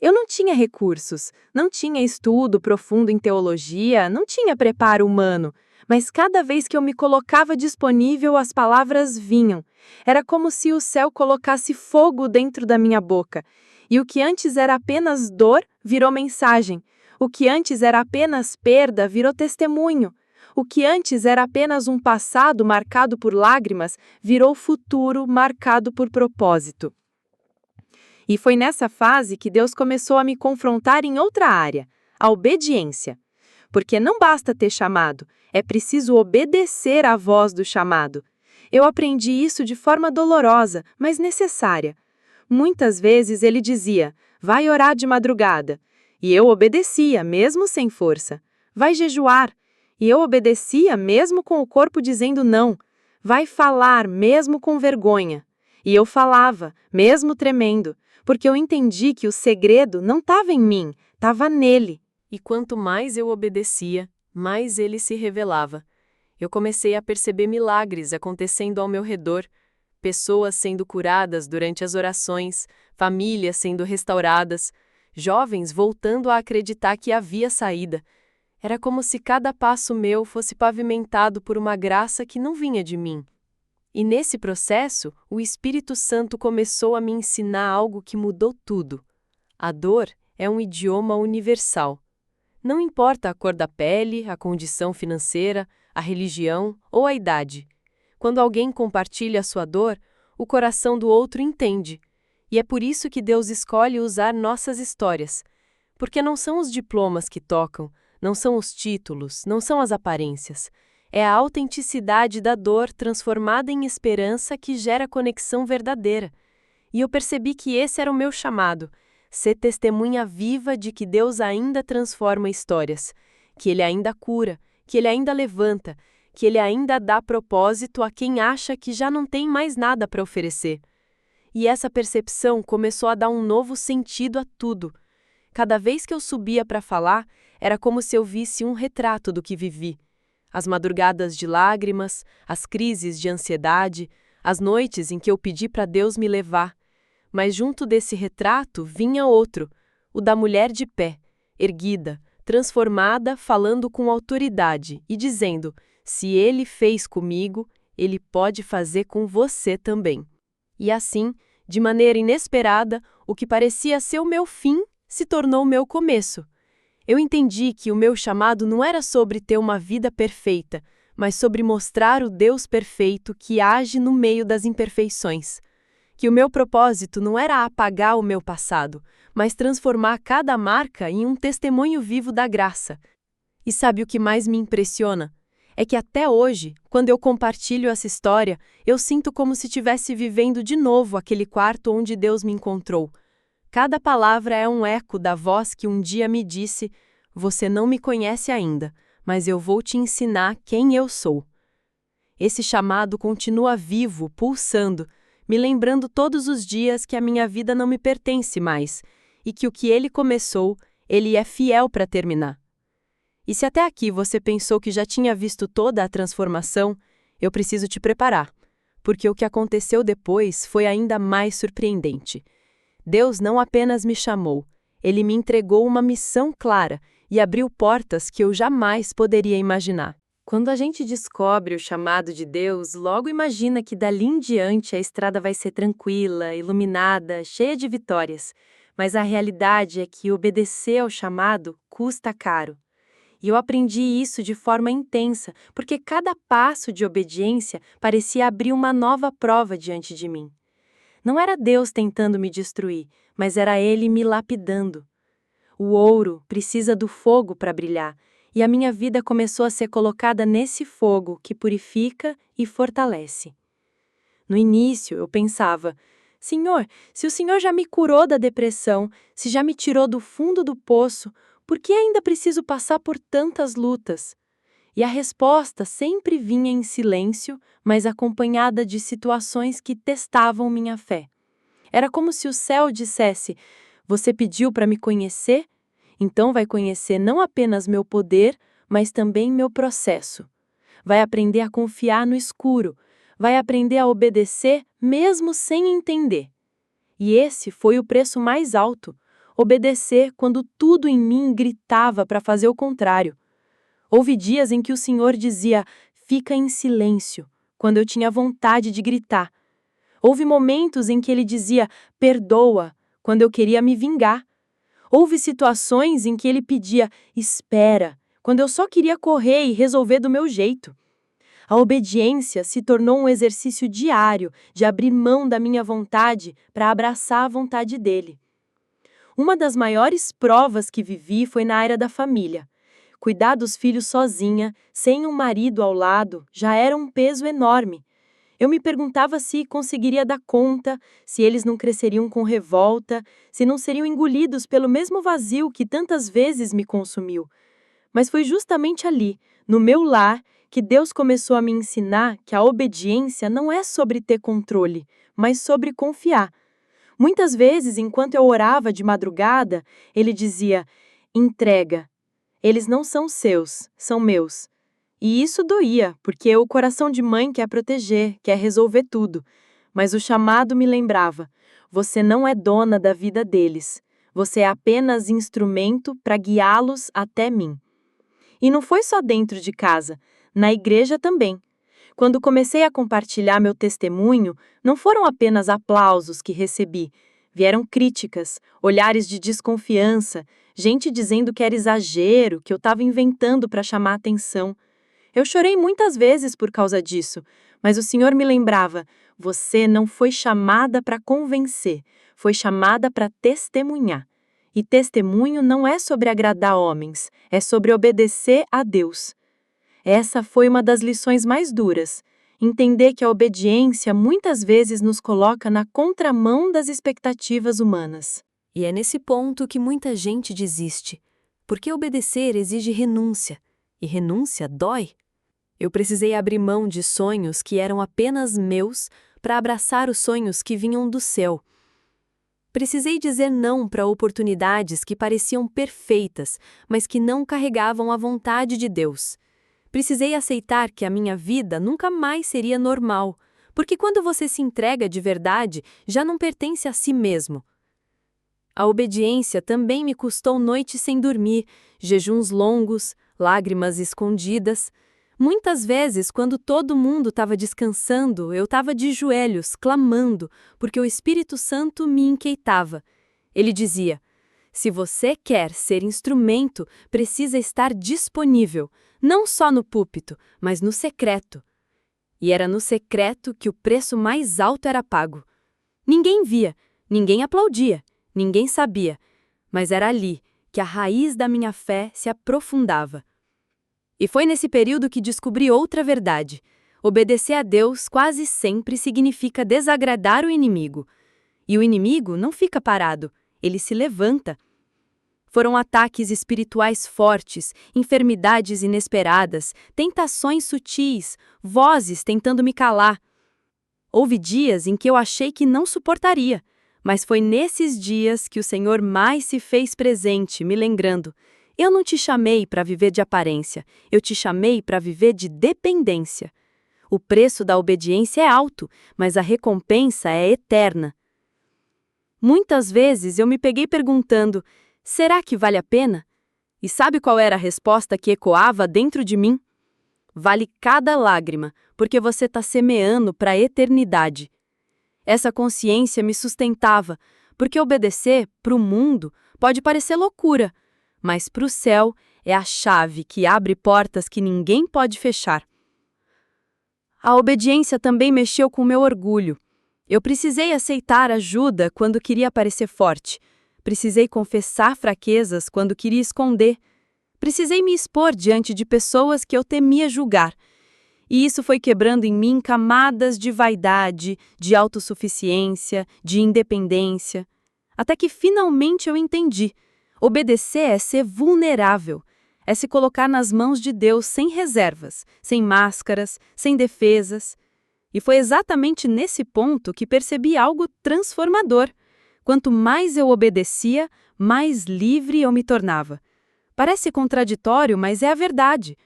S3: Eu não tinha recursos, não tinha estudo profundo em teologia, não tinha preparo humano, mas cada vez que eu me colocava disponível, as palavras vinham. Era como se o céu colocasse fogo dentro da minha boca. E o que antes era apenas dor, virou mensagem. O que antes era apenas perda, virou testemunho. O que antes era apenas um passado marcado por lágrimas, virou futuro marcado por propósito. E foi nessa fase que Deus começou a me confrontar em outra área, a obediência. Porque não basta ter chamado, é preciso obedecer à voz do chamado. Eu aprendi isso de forma dolorosa, mas necessária. Muitas vezes ele dizia: vai orar de madrugada. E eu obedecia, mesmo sem força. Vai jejuar. E eu obedecia, mesmo com o corpo dizendo não. Vai falar, mesmo com vergonha. E eu falava, mesmo tremendo, porque eu entendi que o segredo não estava em mim, estava nele. E quanto mais eu obedecia, mais ele se revelava. Eu comecei a perceber milagres acontecendo ao meu redor, pessoas sendo curadas durante as orações, famílias sendo restauradas, jovens voltando a acreditar que havia saída. Era como se cada passo meu fosse pavimentado por uma graça que não vinha de mim. E nesse processo, o Espírito Santo começou a me ensinar algo que mudou tudo. A dor é um idioma universal. Não importa a cor da pele, a condição financeira, a religião ou a idade. Quando alguém compartilha a sua dor, o coração do outro entende. E é por isso que Deus escolhe usar nossas histórias. Porque não são os diplomas que tocam, não são os títulos, não são as aparências. É a autenticidade da dor transformada em esperança que gera conexão verdadeira. E eu percebi que esse era o meu chamado: ser testemunha viva de que Deus ainda transforma histórias, que Ele ainda cura, que Ele ainda levanta, que Ele ainda dá propósito a quem acha que já não tem mais nada para oferecer. E essa percepção começou a dar um novo sentido a tudo. Cada vez que eu subia para falar, era como se eu visse um retrato do que vivi. As madrugadas de lágrimas, as crises de ansiedade, as noites em que eu pedi para Deus me levar. Mas junto desse retrato vinha outro, o da mulher de pé, erguida, transformada, falando com autoridade e dizendo: se Ele fez comigo, Ele pode fazer com você também. E assim, de maneira inesperada, o que parecia ser o meu fim se tornou o meu começo. Eu entendi que o meu chamado não era sobre ter uma vida perfeita, mas sobre mostrar o Deus perfeito que age no meio das imperfeições. Que o meu propósito não era apagar o meu passado, mas transformar cada marca em um testemunho vivo da graça. E sabe o que mais me impressiona? É que até hoje, quando eu compartilho essa história, eu sinto como se estivesse vivendo de novo aquele quarto onde Deus me encontrou. Cada palavra é um eco da voz que um dia me disse: você não me conhece ainda, mas eu vou te ensinar quem eu sou. Esse chamado continua vivo, pulsando, me lembrando todos os dias que a minha vida não me pertence mais, e que o que Ele começou, Ele é fiel para terminar. E se até aqui você pensou que já tinha visto toda a transformação, eu preciso te preparar, porque o que aconteceu depois foi ainda mais surpreendente. Deus não apenas me chamou, Ele me entregou uma missão clara e abriu portas que eu jamais poderia imaginar. Quando a gente descobre o chamado de Deus, logo imagina que dali em diante a estrada vai ser tranquila, iluminada, cheia de vitórias. Mas a realidade é que obedecer ao chamado custa caro. E eu aprendi isso de forma intensa, porque cada passo de obediência parecia abrir uma nova prova diante de mim. Não era Deus tentando me destruir, mas era Ele me lapidando. O ouro precisa do fogo para brilhar, e a minha vida começou a ser colocada nesse fogo que purifica e fortalece. No início, eu pensava: Senhor, se o Senhor já me curou da depressão, se já me tirou do fundo do poço, por que ainda preciso passar por tantas lutas? E a resposta sempre vinha em silêncio, mas acompanhada de situações que testavam minha fé. Era como se o céu dissesse: você pediu para me conhecer? Então vai conhecer não apenas meu poder, mas também meu processo. Vai aprender a confiar no escuro, vai aprender a obedecer mesmo sem entender. E esse foi o preço mais alto: obedecer quando tudo em mim gritava para fazer o contrário. Houve dias em que o Senhor dizia: fica em silêncio, quando eu tinha vontade de gritar. Houve momentos em que Ele dizia: perdoa, quando eu queria me vingar. Houve situações em que Ele pedia: espera, quando eu só queria correr e resolver do meu jeito. A obediência se tornou um exercício diário de abrir mão da minha vontade para abraçar a vontade dEle. Uma das maiores provas que vivi foi na área da família. Cuidar dos filhos sozinha, sem um marido ao lado, já era um peso enorme. Eu me perguntava se conseguiria dar conta, se eles não cresceriam com revolta, se não seriam engolidos pelo mesmo vazio que tantas vezes me consumiu. Mas foi justamente ali, no meu lar, que Deus começou a me ensinar que a obediência não é sobre ter controle, mas sobre confiar. Muitas vezes, enquanto eu orava de madrugada, Ele dizia: entrega. Eles não são seus, são meus. E isso doía, porque o coração de mãe quer proteger, quer resolver tudo. Mas o chamado me lembrava: você não é dona da vida deles. Você é apenas instrumento para guiá-los até mim. E não foi só dentro de casa, na igreja também.
S4: Quando comecei a compartilhar meu testemunho, não foram apenas aplausos que recebi. Vieram críticas, olhares de desconfiança, gente dizendo que era exagero, que eu estava inventando para chamar atenção. Eu chorei muitas vezes por causa disso, mas o Senhor me lembrava: você não foi chamada para convencer, foi chamada para testemunhar. E testemunho não é sobre agradar homens, é sobre obedecer a Deus. Essa foi uma das lições mais duras. Entender que a obediência muitas vezes nos coloca na contramão das expectativas humanas.
S2: E é nesse ponto que muita gente desiste, porque obedecer exige renúncia, e renúncia dói. Eu precisei abrir mão de sonhos que eram apenas meus para abraçar os sonhos que vinham do céu. Precisei dizer não para oportunidades que pareciam perfeitas, mas que não carregavam a vontade de Deus. Precisei aceitar que a minha vida nunca mais seria normal, porque quando você se entrega de verdade, já não pertence a si mesmo. A obediência também me custou noites sem dormir, jejuns longos, lágrimas escondidas. Muitas vezes, quando todo mundo estava descansando, eu estava de joelhos, clamando, porque o Espírito Santo me inquietava. Ele dizia: se você quer ser instrumento, precisa estar disponível, não só no púlpito, mas no secreto. E era no secreto que o preço mais alto era pago. Ninguém via, ninguém aplaudia, ninguém sabia, mas era ali que a raiz da minha fé se aprofundava. E foi nesse período que descobri outra verdade. Obedecer a Deus quase sempre significa desagradar o inimigo. E o inimigo não fica parado, ele se levanta. Foram ataques espirituais fortes, enfermidades inesperadas, tentações sutis, vozes tentando me calar. Houve dias em que eu achei que não suportaria, mas foi nesses dias que o Senhor mais se fez presente, me lembrando: eu não te chamei para viver de aparência, eu te chamei para viver de dependência. O preço da obediência é alto, mas a recompensa é eterna. Muitas vezes eu me peguei perguntando: será que vale a pena? E sabe qual era a resposta que ecoava dentro de mim? Vale cada lágrima, porque você está semeando para a eternidade. Essa consciência me sustentava, porque obedecer para o mundo pode parecer loucura, mas para o céu é a chave que abre portas que ninguém pode fechar. A obediência também mexeu com o meu orgulho. Eu precisei aceitar ajuda quando queria parecer forte. Precisei confessar fraquezas quando queria esconder. Precisei me expor diante de pessoas que eu temia julgar. E isso foi quebrando em mim camadas de vaidade, de autossuficiência, de independência. Até que finalmente eu entendi. Obedecer é ser vulnerável. É se colocar nas mãos de Deus sem reservas, sem máscaras, sem defesas. E foi exatamente nesse ponto que percebi algo transformador. Quanto mais eu obedecia, mais livre eu me tornava. Parece contraditório, mas é a verdade.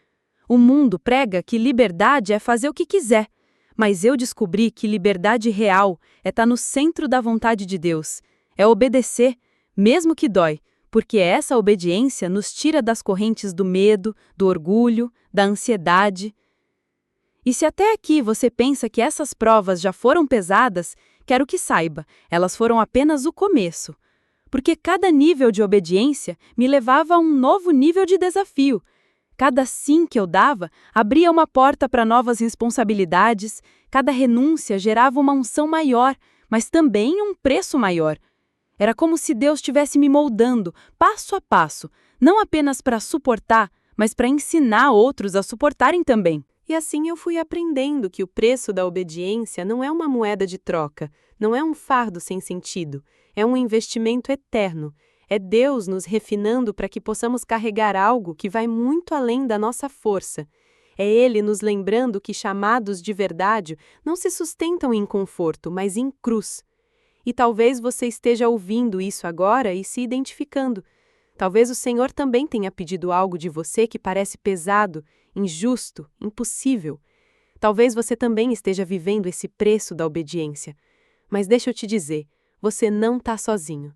S2: O mundo prega que liberdade é fazer o que quiser, mas eu descobri que liberdade real é estar no centro da vontade de Deus, é obedecer, mesmo que dói, porque essa obediência nos tira das correntes do medo, do orgulho, da ansiedade. E se até aqui você pensa que essas provas já foram pesadas, quero que saiba, elas foram apenas o começo. Porque cada nível de obediência me levava a um novo nível de desafio. Cada sim que eu dava abria uma porta para novas responsabilidades, cada renúncia gerava uma unção maior, mas também um preço maior. Era como se Deus estivesse me moldando, passo a passo, não apenas para suportar, mas para ensinar outros a suportarem também.
S3: E assim eu fui aprendendo que o preço da obediência não é uma moeda de troca, não é um fardo sem sentido, é um investimento eterno. É Deus nos refinando para que possamos carregar algo que vai muito além da nossa força. É Ele nos lembrando que chamados de verdade não se sustentam em conforto, mas em cruz. E talvez você esteja ouvindo isso agora e se identificando. Talvez o Senhor também tenha pedido algo de você que parece pesado, injusto, impossível. Talvez você também esteja vivendo esse preço da obediência. Mas deixa eu te dizer, você não está sozinho.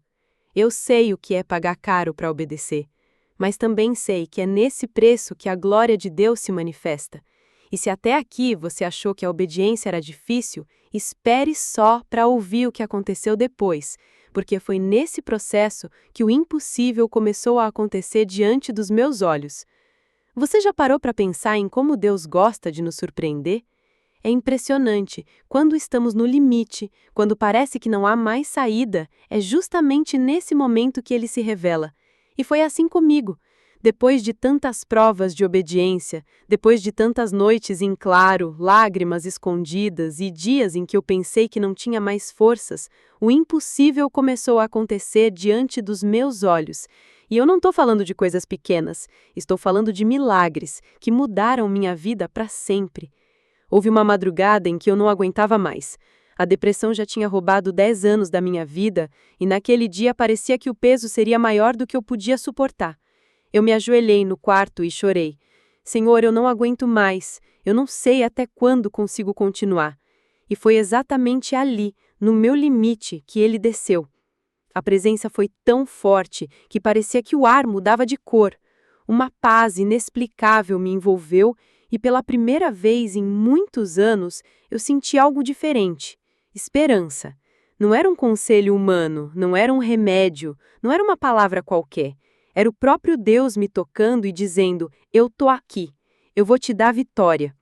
S3: Eu sei o que é pagar caro para obedecer, mas também sei que é nesse preço que a glória de Deus se manifesta.
S2: E se até aqui você achou que a obediência era difícil, espere só para ouvir o que aconteceu depois, porque foi nesse processo que o impossível começou a acontecer diante dos meus olhos. Você já parou para pensar em como Deus gosta de nos surpreender? É impressionante, quando estamos no limite, quando parece que não há mais saída, é justamente nesse momento que ele se revela. E foi assim comigo. Depois de tantas provas de obediência, depois de tantas noites em claro, lágrimas escondidas e dias em que eu pensei que não tinha mais forças, o impossível começou a acontecer diante dos meus olhos. E eu não estou falando de coisas pequenas, estou falando de milagres que mudaram minha vida para sempre. Houve uma madrugada em que eu não aguentava mais. A depressão já tinha roubado 10 anos da minha vida e naquele dia parecia que o peso seria maior do que eu podia suportar. Eu me ajoelhei no quarto e chorei. Senhor, eu não aguento mais. Eu não sei até quando consigo continuar. E foi exatamente ali, no meu limite, que ele desceu. A presença foi tão forte que parecia que o ar mudava de cor. Uma paz inexplicável me envolveu e pela primeira vez em muitos anos eu senti algo diferente. Esperança. Não era um conselho humano, não era um remédio, não era uma palavra qualquer. Era o próprio Deus me tocando e dizendo, eu tô aqui, eu vou te dar vitória.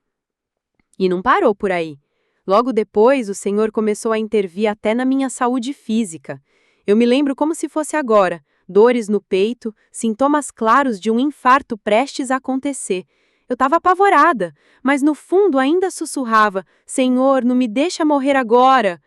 S2: E não parou por aí. Logo depois, o Senhor começou a intervir até na minha saúde física. Eu me lembro como se fosse agora, dores no peito, sintomas claros de um infarto prestes a acontecer. Eu estava apavorada, mas no fundo ainda sussurrava, Senhor, não me deixa morrer agora.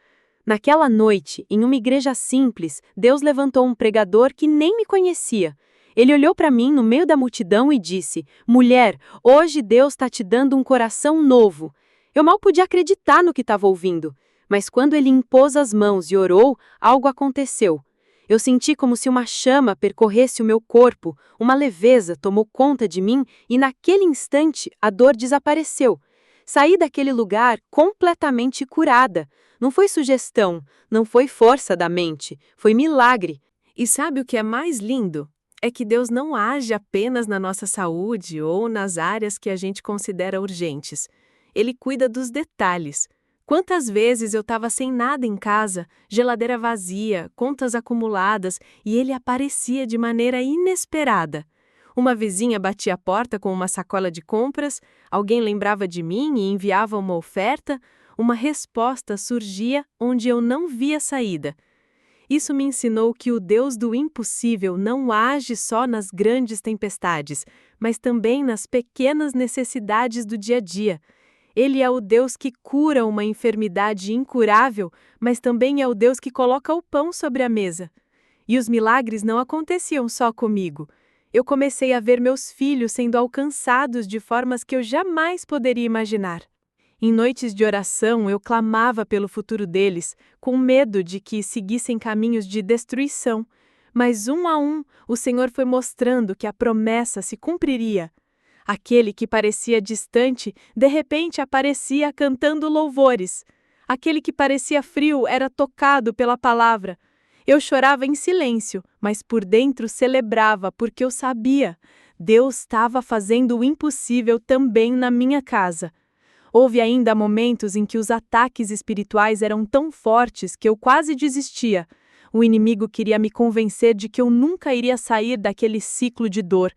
S2: Naquela noite, em uma igreja simples, Deus levantou um pregador que nem me conhecia. Ele olhou para mim no meio da multidão e disse, mulher, hoje Deus está te dando um coração novo. Eu mal podia acreditar no que estava ouvindo, mas quando ele impôs as mãos e orou, algo aconteceu. Eu senti como se uma chama percorresse o meu corpo, uma leveza tomou conta de mim e naquele instante a dor desapareceu. Saí daquele lugar completamente curada. Não foi sugestão, não foi força da mente, foi milagre.
S3: E sabe o que é mais lindo? É que Deus não age apenas na nossa saúde ou nas áreas que a gente considera urgentes. Ele cuida dos detalhes. Quantas vezes eu estava sem nada em casa, geladeira vazia, contas acumuladas, e ele aparecia de maneira inesperada. Uma vizinha batia a porta com uma sacola de compras, alguém lembrava de mim e enviava uma oferta, uma resposta surgia onde eu não via saída. Isso me ensinou que o Deus do impossível não age só nas grandes tempestades, mas também nas pequenas necessidades do dia a dia. Ele é o Deus que cura uma enfermidade incurável, mas também é o Deus que coloca o pão sobre a mesa. E os milagres não aconteciam só comigo. Eu comecei a ver meus filhos sendo alcançados de formas que eu jamais poderia imaginar. Em noites de oração, eu clamava pelo futuro deles, com medo de que seguissem caminhos de destruição. Mas um a um, o Senhor foi mostrando que a promessa se cumpriria. Aquele que parecia distante, de repente aparecia cantando louvores. Aquele que parecia frio era tocado pela palavra. Eu chorava em silêncio, mas por dentro celebrava, porque eu sabia. Deus estava fazendo o impossível também na minha casa. Houve ainda momentos em que os ataques espirituais eram tão fortes que eu quase desistia. O inimigo queria me convencer de que eu nunca iria sair daquele ciclo de dor,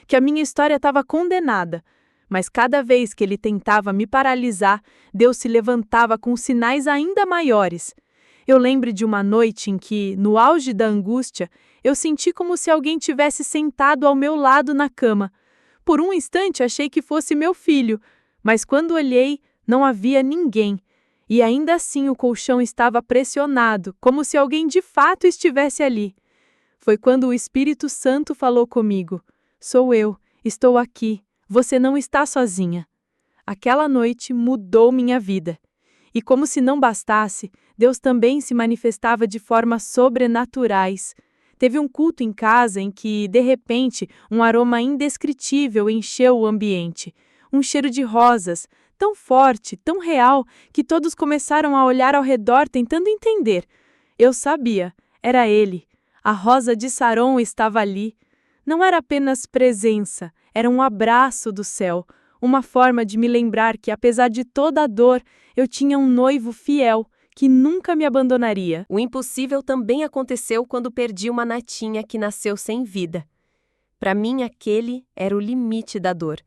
S3: que a minha história estava condenada. Mas cada vez que ele tentava me paralisar, Deus se levantava com sinais ainda maiores. Eu lembro de uma noite em que, no auge da angústia, eu senti como se alguém tivesse sentado ao meu lado na cama. Por um instante achei que fosse meu filho, mas quando olhei, não havia ninguém. E ainda assim o colchão estava pressionado, como se alguém de fato estivesse ali. Foi quando o Espírito Santo falou comigo. Sou eu, estou aqui, você não está sozinha. Aquela noite mudou minha vida. E como se não bastasse, Deus também se manifestava de formas sobrenaturais. Teve um culto em casa em que, de repente, um aroma indescritível encheu o ambiente. Um cheiro de rosas, tão forte, tão real, que todos começaram a olhar ao redor tentando entender. Eu sabia, era ele. A rosa de Saron estava ali. Não era apenas presença, era um abraço do céu,
S4: uma forma de me lembrar que, apesar de toda a dor, eu tinha um noivo fiel, que nunca me abandonaria.
S3: O impossível também aconteceu quando perdi uma netinha que nasceu sem vida. Para mim, aquele era o limite da dor.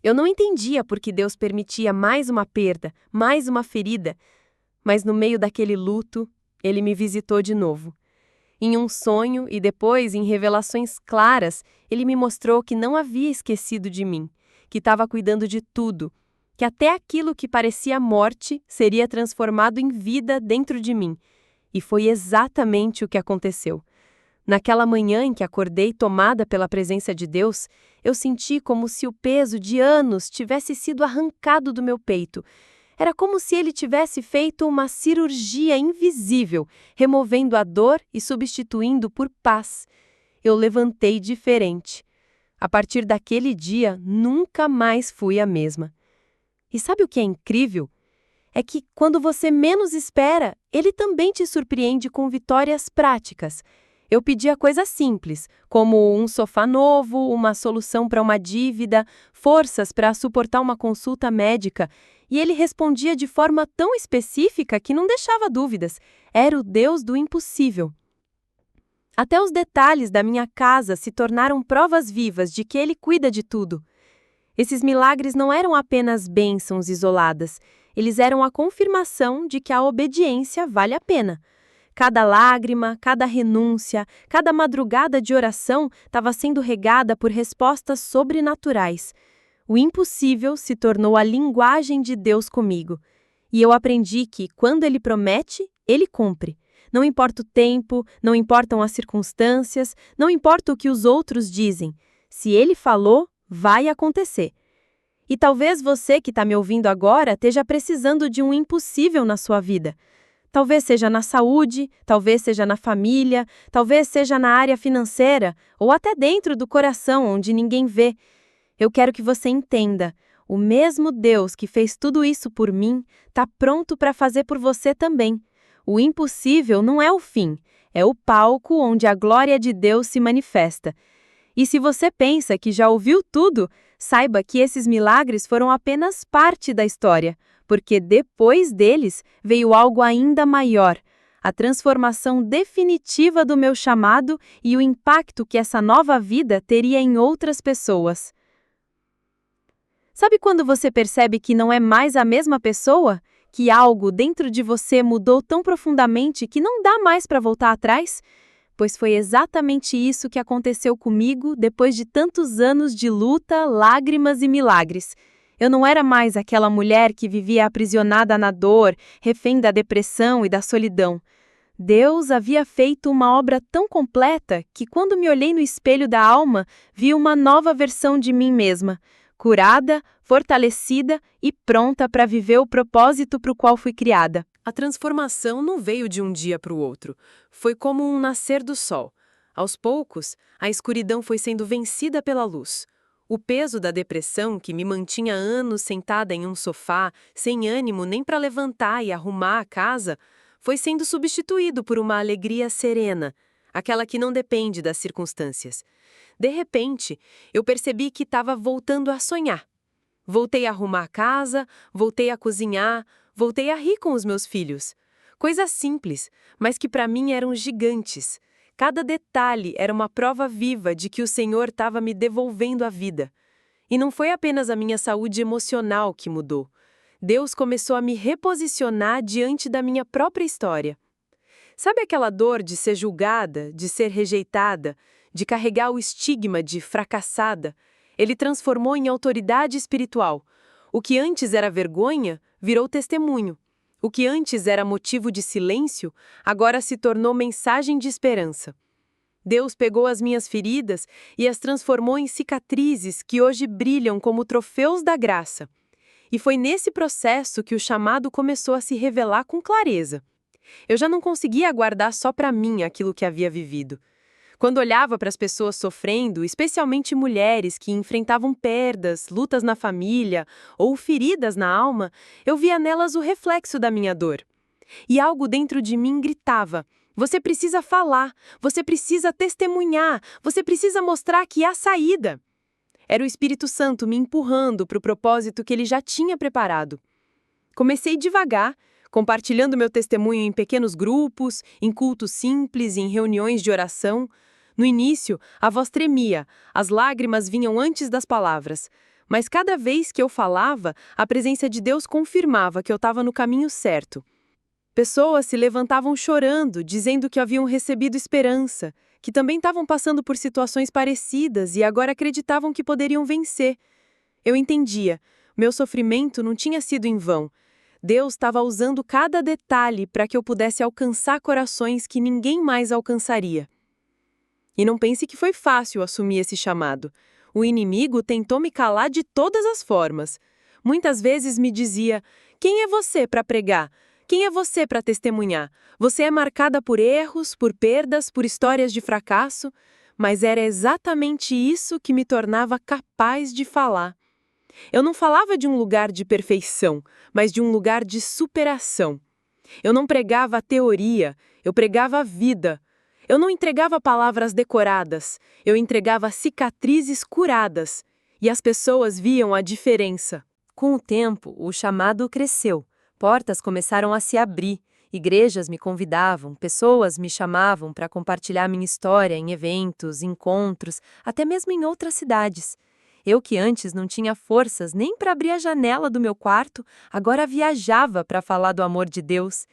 S3: Eu não entendia por que Deus permitia mais uma perda, mais uma ferida, mas no meio daquele luto, Ele me visitou de novo. Em um sonho e depois em revelações claras, Ele me mostrou que não havia esquecido de mim, que estava cuidando de tudo, que até aquilo que parecia morte seria transformado em vida dentro de mim. E foi exatamente o que aconteceu. Naquela manhã em que acordei tomada pela presença de Deus, eu senti como se o peso de anos tivesse sido arrancado do meu peito. Era como se Ele tivesse feito uma cirurgia invisível, removendo a dor e substituindo por paz. Eu levantei diferente. A partir daquele dia, nunca mais fui a mesma. E sabe o que é incrível? É que, quando você menos espera, Ele também te surpreende com vitórias práticas. Eu pedia coisas simples, como um sofá novo, uma solução para uma dívida, forças para suportar uma consulta médica, e Ele respondia de forma tão específica que não deixava dúvidas. Era o Deus do impossível. Até os detalhes da minha casa se tornaram provas vivas de que Ele cuida de tudo. Esses milagres não eram apenas bênçãos isoladas, eles eram a confirmação de que a obediência vale a pena. Cada lágrima, cada renúncia, cada madrugada de oração estava sendo regada por respostas sobrenaturais. O impossível se tornou a linguagem de Deus comigo. E eu aprendi que, quando Ele promete, Ele cumpre. Não importa o tempo, não importam as circunstâncias, não importa o que os outros dizem. Se Ele falou, vai acontecer. E talvez você que está me ouvindo agora esteja precisando de um impossível na sua vida. Talvez seja na saúde, talvez seja na família, talvez seja na área financeira, ou até dentro do coração, onde ninguém vê. Eu quero que você entenda, o mesmo Deus que fez tudo isso por mim, está pronto para fazer por você também. O impossível não é o fim, é o palco onde a glória de Deus se manifesta. E se você pensa que já ouviu tudo, saiba que esses milagres foram apenas parte da história, porque depois deles veio algo ainda maior, a transformação definitiva do meu chamado e o impacto que essa nova vida teria em outras pessoas. Sabe quando você percebe que não é mais a mesma pessoa? Que algo dentro de você mudou tão profundamente que não dá mais para voltar atrás? Pois foi exatamente isso que aconteceu comigo depois de tantos anos de luta, lágrimas e milagres. Eu não era mais aquela mulher que vivia aprisionada na dor, refém da depressão e da solidão. Deus havia feito uma obra tão completa que, quando me olhei no espelho da alma, vi uma nova versão de mim mesma, curada, fortalecida e pronta para viver o propósito para o qual fui criada. A transformação não veio de um dia para o outro. Foi como um nascer do sol. Aos poucos, a escuridão foi sendo vencida pela luz. O peso da depressão, que me mantinha anos sentada em um sofá, sem ânimo nem para levantar e arrumar a casa, foi sendo substituído por uma alegria serena, aquela que não depende das circunstâncias. De repente, eu percebi que estava voltando a sonhar. Voltei a arrumar a casa, voltei a cozinhar, voltei a rir com os meus filhos. Coisas simples, mas que para mim eram gigantes. Cada detalhe era uma prova viva de que o Senhor estava me devolvendo a vida. E não foi apenas a minha saúde emocional que mudou. Deus começou a me reposicionar diante da minha própria história. Sabe aquela dor de ser julgada, de ser rejeitada, de carregar o estigma de fracassada? Ele transformou em autoridade espiritual. O que antes era vergonha, virou testemunho. O que antes era motivo de silêncio, agora se tornou mensagem de esperança. Deus pegou as minhas feridas e as transformou em cicatrizes que hoje brilham como troféus da graça. E foi nesse processo que o chamado começou a se revelar com clareza. Eu já não conseguia guardar só para mim aquilo que havia vivido. Quando olhava para as pessoas sofrendo, especialmente mulheres que enfrentavam perdas, lutas na família ou feridas na alma, eu via nelas o reflexo da minha dor. E algo dentro de mim gritava: você precisa falar, você precisa testemunhar, você precisa mostrar que há saída.
S2: Era o Espírito Santo me empurrando para o propósito que ele já tinha preparado. Comecei devagar, compartilhando meu testemunho em pequenos grupos, em cultos simples, em reuniões de oração. No início, a voz tremia, as lágrimas vinham antes das palavras. Mas cada vez que eu falava, a presença de Deus confirmava que eu estava no caminho certo. Pessoas se levantavam chorando, dizendo que haviam recebido esperança, que também estavam passando por situações parecidas e agora acreditavam que poderiam vencer. Eu entendia, meu sofrimento não tinha sido em vão. Deus estava usando cada detalhe para que eu pudesse alcançar corações que ninguém mais alcançaria. E não pense que foi fácil assumir esse chamado. O inimigo tentou me calar de todas as formas. Muitas vezes me dizia: quem é você para pregar? Quem é você para testemunhar? Você é marcada por erros, por perdas, por histórias de fracasso, mas era exatamente isso que me tornava capaz de falar. Eu não falava de um lugar de perfeição, mas de um lugar de superação. Eu não pregava a teoria, eu pregava a vida. Eu não entregava palavras decoradas, eu entregava cicatrizes curadas. E as pessoas viam a diferença.
S1: Com o tempo, o chamado cresceu. Portas começaram a se abrir, igrejas me convidavam, pessoas me chamavam para compartilhar minha história em eventos, encontros, até mesmo em outras cidades. Eu que antes não tinha forças nem para abrir a janela do meu quarto, agora viajava para falar do amor de Deus.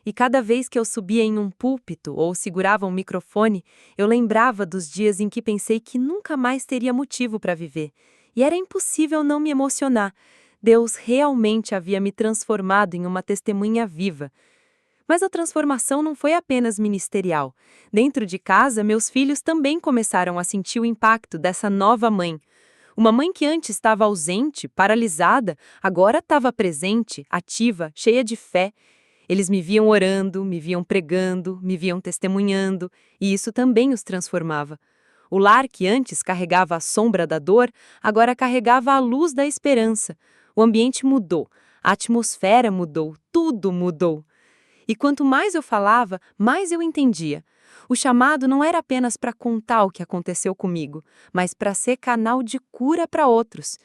S1: E cada vez que eu subia em um púlpito ou segurava um microfone, eu lembrava dos dias em que pensei que nunca mais teria motivo para viver. E era impossível não me emocionar. Deus realmente havia me transformado em uma testemunha viva. Mas a transformação não foi apenas ministerial. Dentro de casa, meus filhos também começaram a sentir o impacto dessa nova mãe. Uma mãe que antes estava ausente, paralisada, agora estava presente, ativa, cheia de fé. Eles me viam orando, me viam pregando, me viam testemunhando, e isso também os transformava. O lar que antes carregava a sombra da dor, agora carregava a luz da esperança. O ambiente mudou, a atmosfera mudou, tudo mudou. E quanto mais eu falava, mais eu entendia. O chamado não era apenas para contar o que aconteceu comigo, mas para ser canal de cura para outros.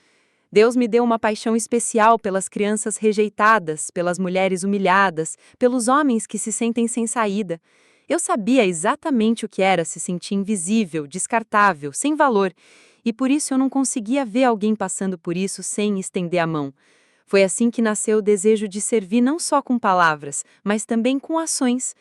S1: Deus me deu uma paixão especial pelas crianças rejeitadas, pelas mulheres humilhadas, pelos homens que se sentem sem saída. Eu sabia exatamente o que era se sentir invisível, descartável, sem valor, e por isso eu não conseguia ver alguém passando por isso sem estender a mão. Foi assim que nasceu o desejo de servir não só com palavras, mas também com ações.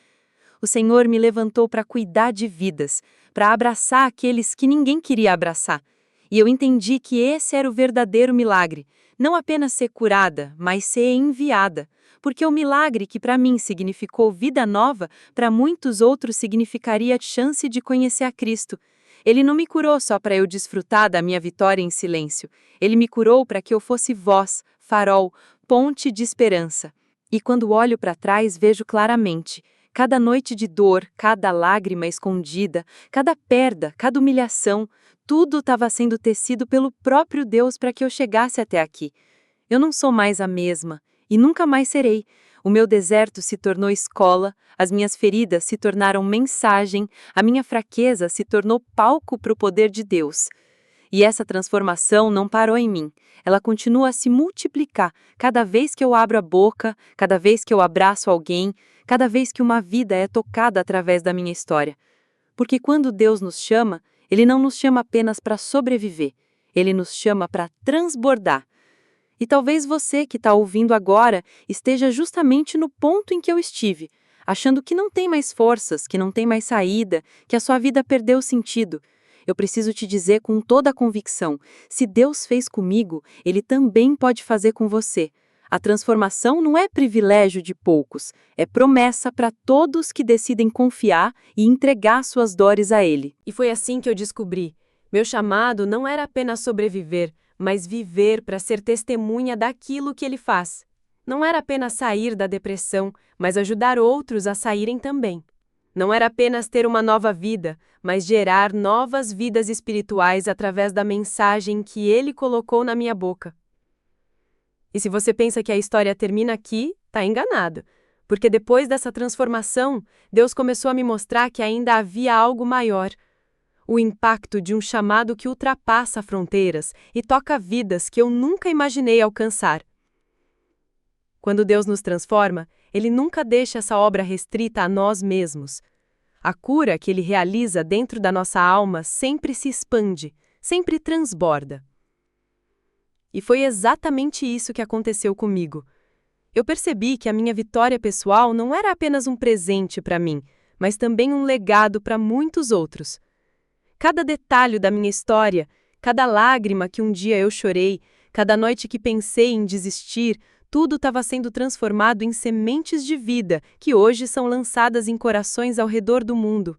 S1: O Senhor me levantou para cuidar de vidas, para abraçar aqueles que ninguém queria abraçar. E eu entendi que esse era o verdadeiro milagre, não apenas ser curada, mas ser enviada. Porque o milagre que para mim significou vida nova, para muitos outros significaria a chance de conhecer a Cristo. Ele não me curou só para eu desfrutar da minha vitória em silêncio. Ele me curou para que eu fosse voz, farol, ponte de esperança. E quando olho para trás, vejo claramente. Cada noite de dor, cada lágrima escondida, cada perda, cada humilhação, tudo estava sendo tecido pelo próprio Deus para que eu chegasse até aqui. Eu não sou mais a mesma, e nunca mais serei. O meu deserto se tornou escola, as minhas feridas se tornaram mensagem, a minha fraqueza se tornou palco para o poder de Deus. E essa transformação não parou em mim. Ela continua a se multiplicar cada vez que eu abro a boca, cada vez que eu abraço alguém, cada vez que uma vida é tocada através da minha história. Porque quando Deus nos chama, Ele não nos chama apenas para sobreviver, Ele nos chama para transbordar. E talvez você que está ouvindo agora esteja justamente no ponto em que eu estive, achando que não tem mais forças, que não tem mais saída, que a sua vida perdeu sentido. Eu preciso te dizer com toda a convicção, se Deus fez comigo, Ele também pode fazer com você. A transformação não é privilégio de poucos, é promessa para todos que decidem confiar e entregar suas dores a Ele.
S2: E foi assim que eu descobri. Meu chamado não era apenas sobreviver, mas viver para ser testemunha daquilo que Ele faz. Não era apenas sair da depressão, mas ajudar outros a saírem também. Não era apenas ter uma nova vida, mas gerar novas vidas espirituais através da mensagem que Ele colocou na minha boca. E se você pensa que a história termina aqui, está enganado. Porque depois dessa transformação, Deus começou a me mostrar que ainda havia algo maior. o impacto de um chamado que ultrapassa fronteiras e toca vidas que eu nunca imaginei alcançar. Quando Deus nos transforma, Ele nunca deixa essa obra restrita a nós mesmos. A cura que Ele realiza dentro da nossa alma sempre se expande, sempre transborda. E foi exatamente isso que aconteceu comigo. Eu percebi que a minha vitória pessoal não era apenas um presente para mim, mas também um legado para muitos outros. Cada detalhe da minha história, cada lágrima que um dia eu chorei, cada noite que pensei em desistir, tudo estava sendo transformado em sementes de vida que hoje são lançadas em corações ao redor do mundo.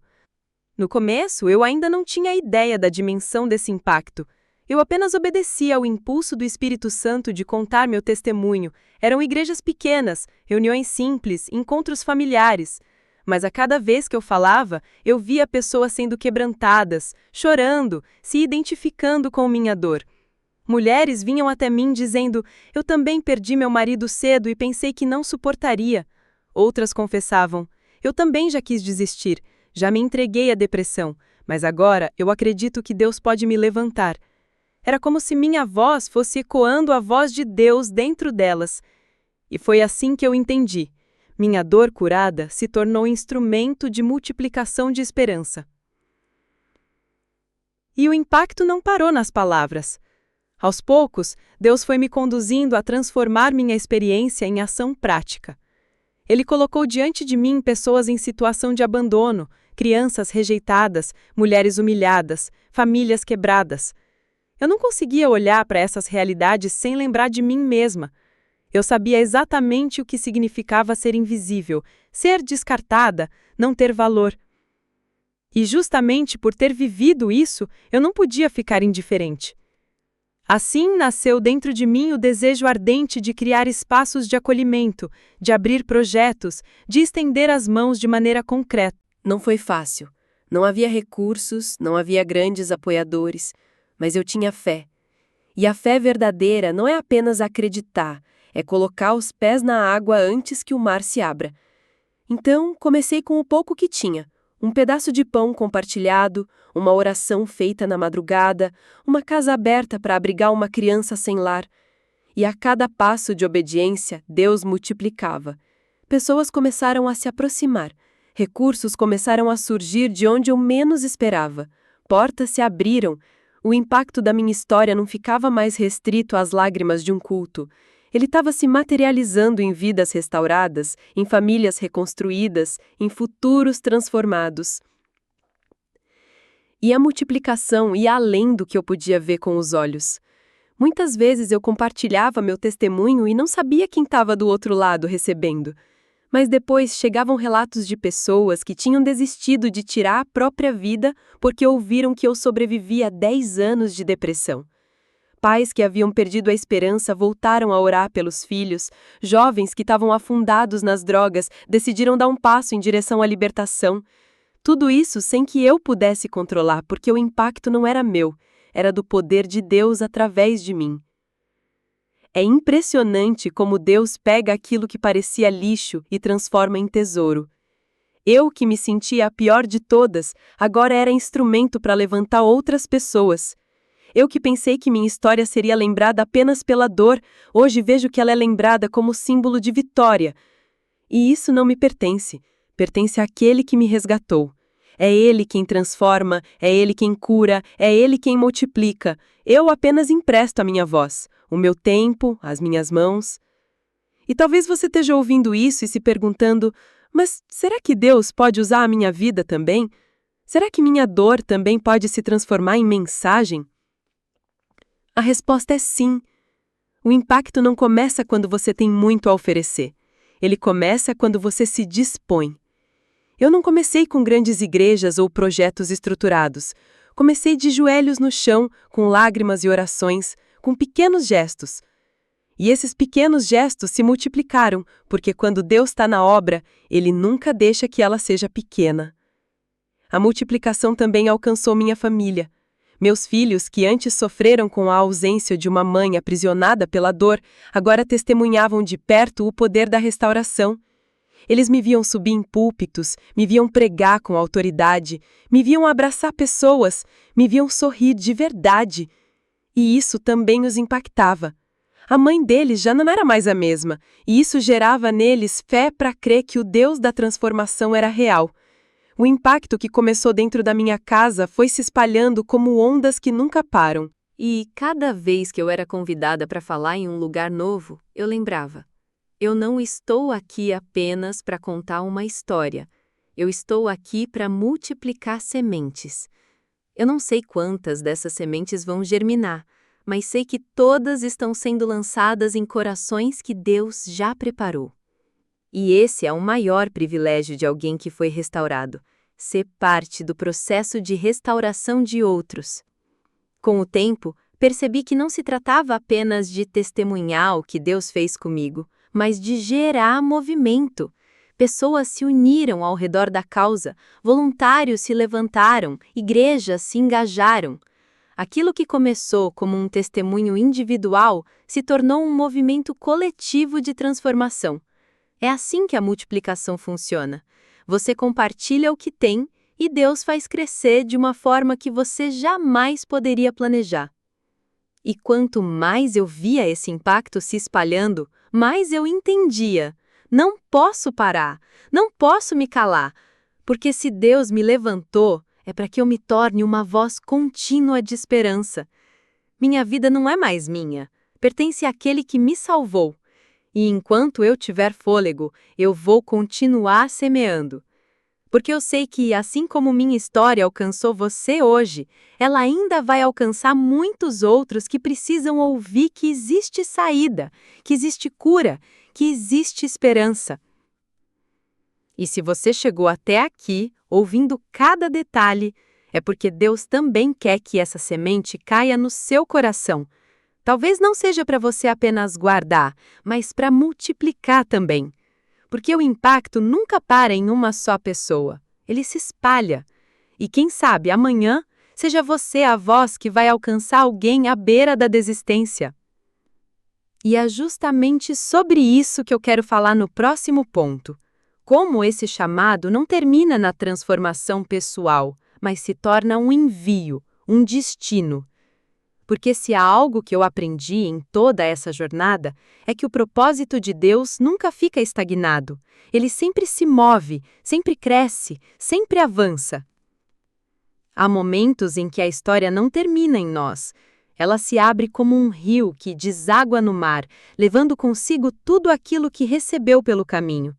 S2: No começo, eu ainda não tinha ideia da dimensão desse impacto. Eu apenas obedecia ao impulso do Espírito Santo de contar meu testemunho. Eram igrejas pequenas, reuniões simples, encontros familiares. Mas a cada vez que eu falava, eu via pessoas sendo quebrantadas, chorando, se identificando com minha dor. Mulheres vinham até mim dizendo: eu também perdi meu marido cedo e pensei que não suportaria. Outras confessavam: eu também já quis desistir, já me entreguei à depressão, mas agora eu acredito que Deus pode me levantar. Era como se minha voz fosse ecoando a voz de Deus dentro delas. E foi assim que eu entendi. Minha dor curada se tornou instrumento de multiplicação de esperança. E o impacto não parou nas palavras. Aos poucos, Deus foi me conduzindo a transformar minha experiência em ação prática. Ele colocou diante de mim pessoas em situação de abandono, crianças rejeitadas, mulheres humilhadas, famílias quebradas. Eu não conseguia olhar para essas realidades sem lembrar de mim mesma. Eu sabia exatamente o que significava ser invisível, ser descartada, não ter valor. E justamente por ter vivido isso, eu não podia ficar indiferente. Assim nasceu dentro de mim o desejo ardente de criar espaços de acolhimento, de abrir projetos, de estender as mãos de maneira concreta.
S3: Não foi fácil. Não havia recursos, não havia grandes apoiadores, mas eu tinha fé. E a fé verdadeira não é apenas acreditar, é colocar os pés na água antes que o mar se abra. Então, comecei com o pouco que tinha. Um pedaço de pão compartilhado, uma oração feita na madrugada, uma casa aberta para abrigar uma criança sem lar. E a cada passo de obediência, Deus multiplicava. Pessoas começaram a se aproximar. Recursos começaram a surgir de onde eu menos esperava. Portas se abriram. O impacto da minha história não ficava mais restrito às lágrimas de um culto. Ele estava se materializando em vidas restauradas, em famílias reconstruídas, em futuros transformados. E a multiplicação ia além do que eu podia ver com os olhos. Muitas vezes eu compartilhava meu testemunho e não sabia quem estava do outro lado recebendo. Mas depois chegavam relatos de pessoas que tinham desistido de tirar a própria vida porque ouviram que eu sobrevivi a 10 anos de depressão. Pais que haviam perdido a esperança voltaram a orar pelos filhos. Jovens que estavam afundados nas drogas decidiram dar um passo em direção à libertação. Tudo isso sem que eu pudesse controlar, porque o impacto não era meu, era do poder de Deus através de mim. É impressionante como Deus pega aquilo que parecia lixo e transforma em tesouro. Eu, que me sentia a pior de todas, agora era instrumento para levantar outras pessoas. Eu que pensei que minha história seria lembrada apenas pela dor, hoje vejo que ela é lembrada como símbolo de vitória. E isso não me pertence, pertence àquele que me resgatou. É Ele quem transforma, é Ele quem cura, é Ele quem multiplica. Eu apenas empresto a minha voz, o meu tempo, as minhas mãos. E talvez você esteja ouvindo isso e se perguntando, mas será que Deus pode usar a minha vida também? Será que minha dor também pode se transformar em mensagem? A resposta é sim. O impacto não começa quando você tem muito a oferecer. Ele começa quando você se dispõe. Eu não comecei com grandes igrejas ou projetos estruturados. Comecei de joelhos no chão, com lágrimas e orações, com pequenos gestos. E esses pequenos gestos se multiplicaram, porque quando Deus está na obra, Ele nunca deixa que ela seja pequena. A multiplicação também alcançou minha família. Meus filhos, que antes sofreram com a ausência de uma mãe aprisionada pela dor, agora testemunhavam de perto o poder da restauração. Eles me viam subir em púlpitos, me viam pregar com autoridade, me viam abraçar pessoas, me viam sorrir de verdade. E isso também os impactava. A mãe deles já não era mais a mesma, e isso gerava neles fé para crer que o Deus da transformação era real. O impacto que começou dentro da minha casa foi se espalhando como ondas que nunca param.
S1: E cada vez que eu era convidada para falar em um lugar novo, eu lembrava: eu não estou aqui apenas para contar uma história. Eu estou aqui para multiplicar sementes. Eu não sei quantas dessas sementes vão germinar, mas sei que todas estão sendo lançadas em corações que Deus já preparou. E esse é o maior privilégio de alguém que foi restaurado: ser parte do processo de restauração de outros. Com o tempo, percebi que não se tratava apenas de testemunhar o que Deus fez comigo, mas de gerar movimento. Pessoas se uniram ao redor da causa, voluntários se levantaram, igrejas se engajaram. Aquilo que começou como um testemunho individual se tornou um movimento coletivo de transformação. É assim que a multiplicação funciona. Você compartilha o que tem e Deus faz crescer de uma forma que você jamais poderia planejar. E quanto mais eu via esse impacto se espalhando, mais eu entendia: não posso parar, não posso me calar, porque se Deus me levantou, é para que eu me torne uma voz contínua de esperança. Minha vida não é mais minha, pertence àquele que me salvou. E enquanto eu tiver fôlego, eu vou continuar semeando. Porque eu sei que, assim como minha história alcançou você hoje, ela ainda vai alcançar muitos outros que precisam ouvir que existe saída, que existe cura, que existe esperança. E se você chegou até aqui, ouvindo cada detalhe, é porque Deus também quer que essa semente caia no seu coração. Talvez não seja para você apenas guardar, mas para multiplicar também. Porque o impacto nunca para em uma só pessoa. Ele se espalha. E quem sabe amanhã seja você a voz que vai alcançar alguém à beira da desistência. E é justamente sobre isso que eu quero falar no próximo ponto. Como esse chamado não termina na transformação pessoal, mas se torna um envio, um destino. Porque se há algo que eu aprendi em toda essa jornada, é que o propósito de Deus nunca fica estagnado. Ele sempre se move, sempre cresce, sempre avança. Há momentos em que a história não termina em nós. Ela se abre como um rio que deságua no mar, levando consigo tudo aquilo que recebeu pelo caminho.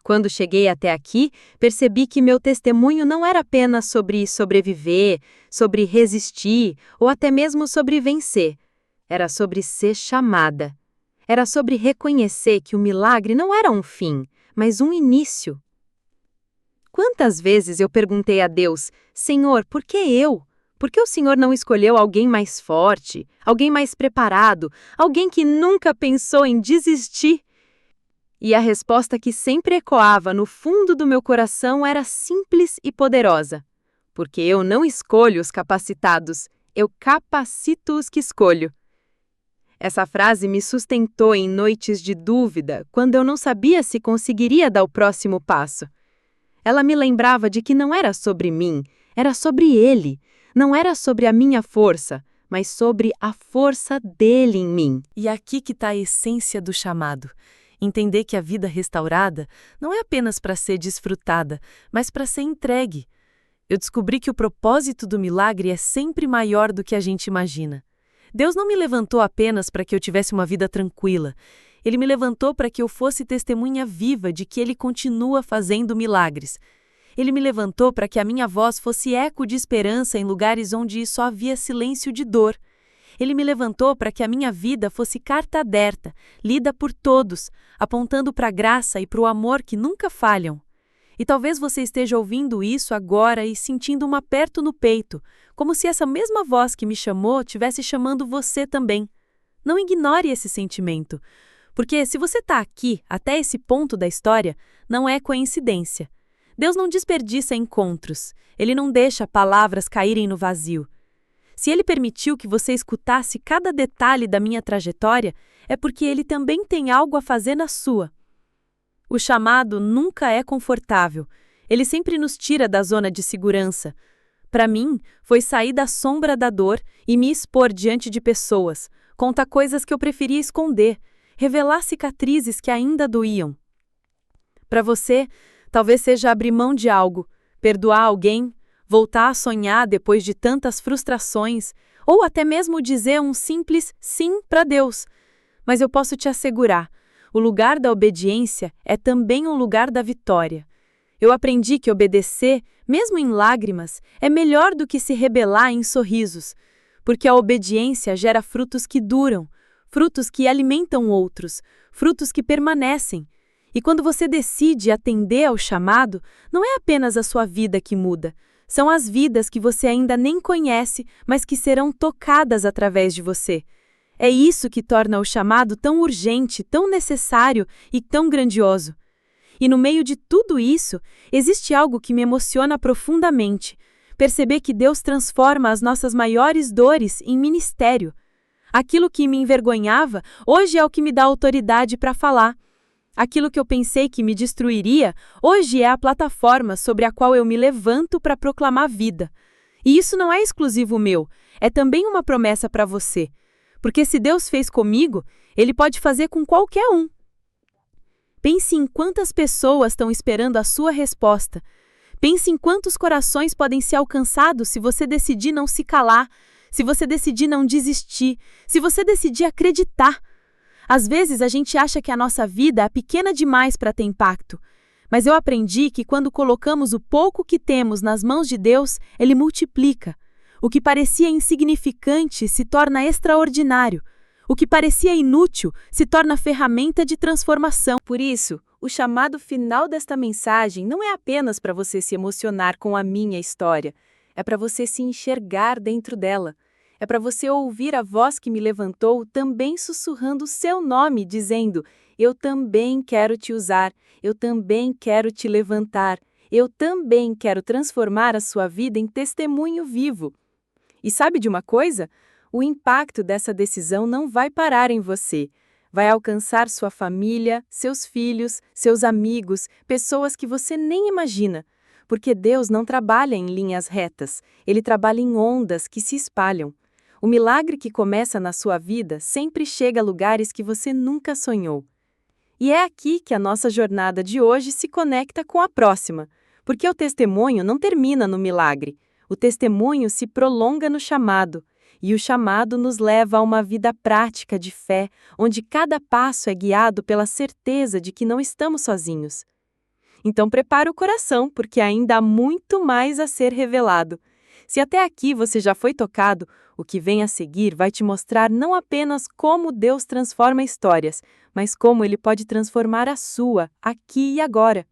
S1: Quando cheguei até aqui, percebi que meu testemunho não era apenas sobre sobreviver, sobre resistir ou até mesmo sobre vencer. Era sobre ser chamada. Era sobre reconhecer que o milagre não era um fim, mas um início. Quantas vezes eu perguntei a Deus: Senhor, por que eu? Por que o Senhor não escolheu alguém mais forte, alguém mais preparado, alguém que nunca pensou em desistir? E a resposta que sempre ecoava no fundo do meu coração era simples e poderosa. Porque eu não escolho os capacitados, eu capacito os que escolho. Essa frase me sustentou em noites de dúvida, quando eu não sabia se conseguiria dar o próximo passo. Ela me lembrava de que não era sobre mim, era sobre Ele. Não era sobre a minha força, mas sobre a força dele em mim.
S3: E aqui que está a essência do chamado. Entender que a vida restaurada não é apenas para ser desfrutada, mas para ser entregue. Eu descobri que o propósito do milagre é sempre maior do que a gente imagina. Deus não me levantou apenas para que eu tivesse uma vida tranquila. Ele me levantou para que eu fosse testemunha viva de que Ele continua fazendo milagres. Ele me levantou para que a minha voz fosse eco de esperança em lugares onde só havia silêncio de dor. Ele me levantou para que a minha vida fosse carta aberta, lida por todos, apontando para a graça e para o amor que nunca falham. E talvez você esteja ouvindo isso agora e sentindo um aperto no peito, como se essa mesma voz que me chamou estivesse chamando você também. Não ignore esse sentimento, porque se você está aqui, até esse ponto da história, não é coincidência. Deus não desperdiça encontros, Ele não deixa palavras caírem no vazio. Se Ele permitiu que você escutasse cada detalhe da minha trajetória, é porque Ele também tem algo a fazer na sua.
S2: O chamado nunca é confortável. Ele sempre nos tira da zona de segurança. Para mim, foi sair da sombra da dor e me expor diante de pessoas, contar coisas que eu preferia esconder, revelar cicatrizes que ainda doíam. Para você, talvez seja abrir mão de algo, perdoar alguém, voltar a sonhar depois de tantas frustrações, ou até mesmo dizer um simples sim para Deus. Mas eu posso te assegurar, o lugar da obediência é também um lugar da vitória. Eu aprendi que obedecer, mesmo em lágrimas, é melhor do que se rebelar em sorrisos, porque a obediência gera frutos que duram, frutos que alimentam outros, frutos que permanecem. E quando você decide atender ao chamado, não é apenas a sua vida que muda, são as vidas que você ainda nem conhece, mas que serão tocadas através de você. É isso que torna o chamado tão urgente, tão necessário e tão grandioso. E no meio de tudo isso, existe algo que me emociona profundamente: perceber que Deus transforma as nossas maiores dores em ministério. Aquilo que me envergonhava, hoje é o que me dá autoridade para falar. Aquilo que eu pensei que me destruiria, hoje é a plataforma sobre a qual eu me levanto para proclamar vida. E isso não é exclusivo meu, é também uma promessa para você. Porque se Deus fez comigo, Ele pode fazer com qualquer um. Pense em quantas pessoas estão esperando a sua resposta. Pense em quantos corações podem ser alcançados se você decidir não se calar, se você decidir não desistir, se você decidir acreditar. Às vezes a gente acha que a nossa vida é pequena demais para ter impacto, mas eu aprendi que quando colocamos o pouco que temos nas mãos de Deus, Ele multiplica. O que parecia insignificante se torna extraordinário. O que parecia inútil se torna ferramenta de transformação.
S3: Por isso, o chamado final desta mensagem não é apenas para você se emocionar com a minha história, é para você se enxergar dentro dela. É para você ouvir a voz que me levantou também sussurrando o seu nome, dizendo: eu também quero te usar, eu também quero te levantar, eu também quero transformar a sua vida em testemunho vivo. E sabe de uma coisa? O impacto dessa decisão não vai parar em você. Vai alcançar sua família, seus filhos, seus amigos, pessoas que você nem imagina. Porque Deus não trabalha em linhas retas, Ele trabalha em ondas que se espalham. O milagre que começa na sua vida sempre chega a lugares que você nunca sonhou. E é aqui que a nossa jornada de hoje se conecta com a próxima, porque o testemunho não termina no milagre. O testemunho se prolonga no chamado, e o chamado nos leva a uma vida prática de fé, onde cada passo é guiado pela certeza de que não estamos sozinhos. Então prepara o coração, porque ainda há muito mais a ser revelado. Se até aqui você já foi tocado, o que vem a seguir vai te mostrar não apenas como Deus transforma histórias, mas como Ele pode transformar a sua, aqui e agora.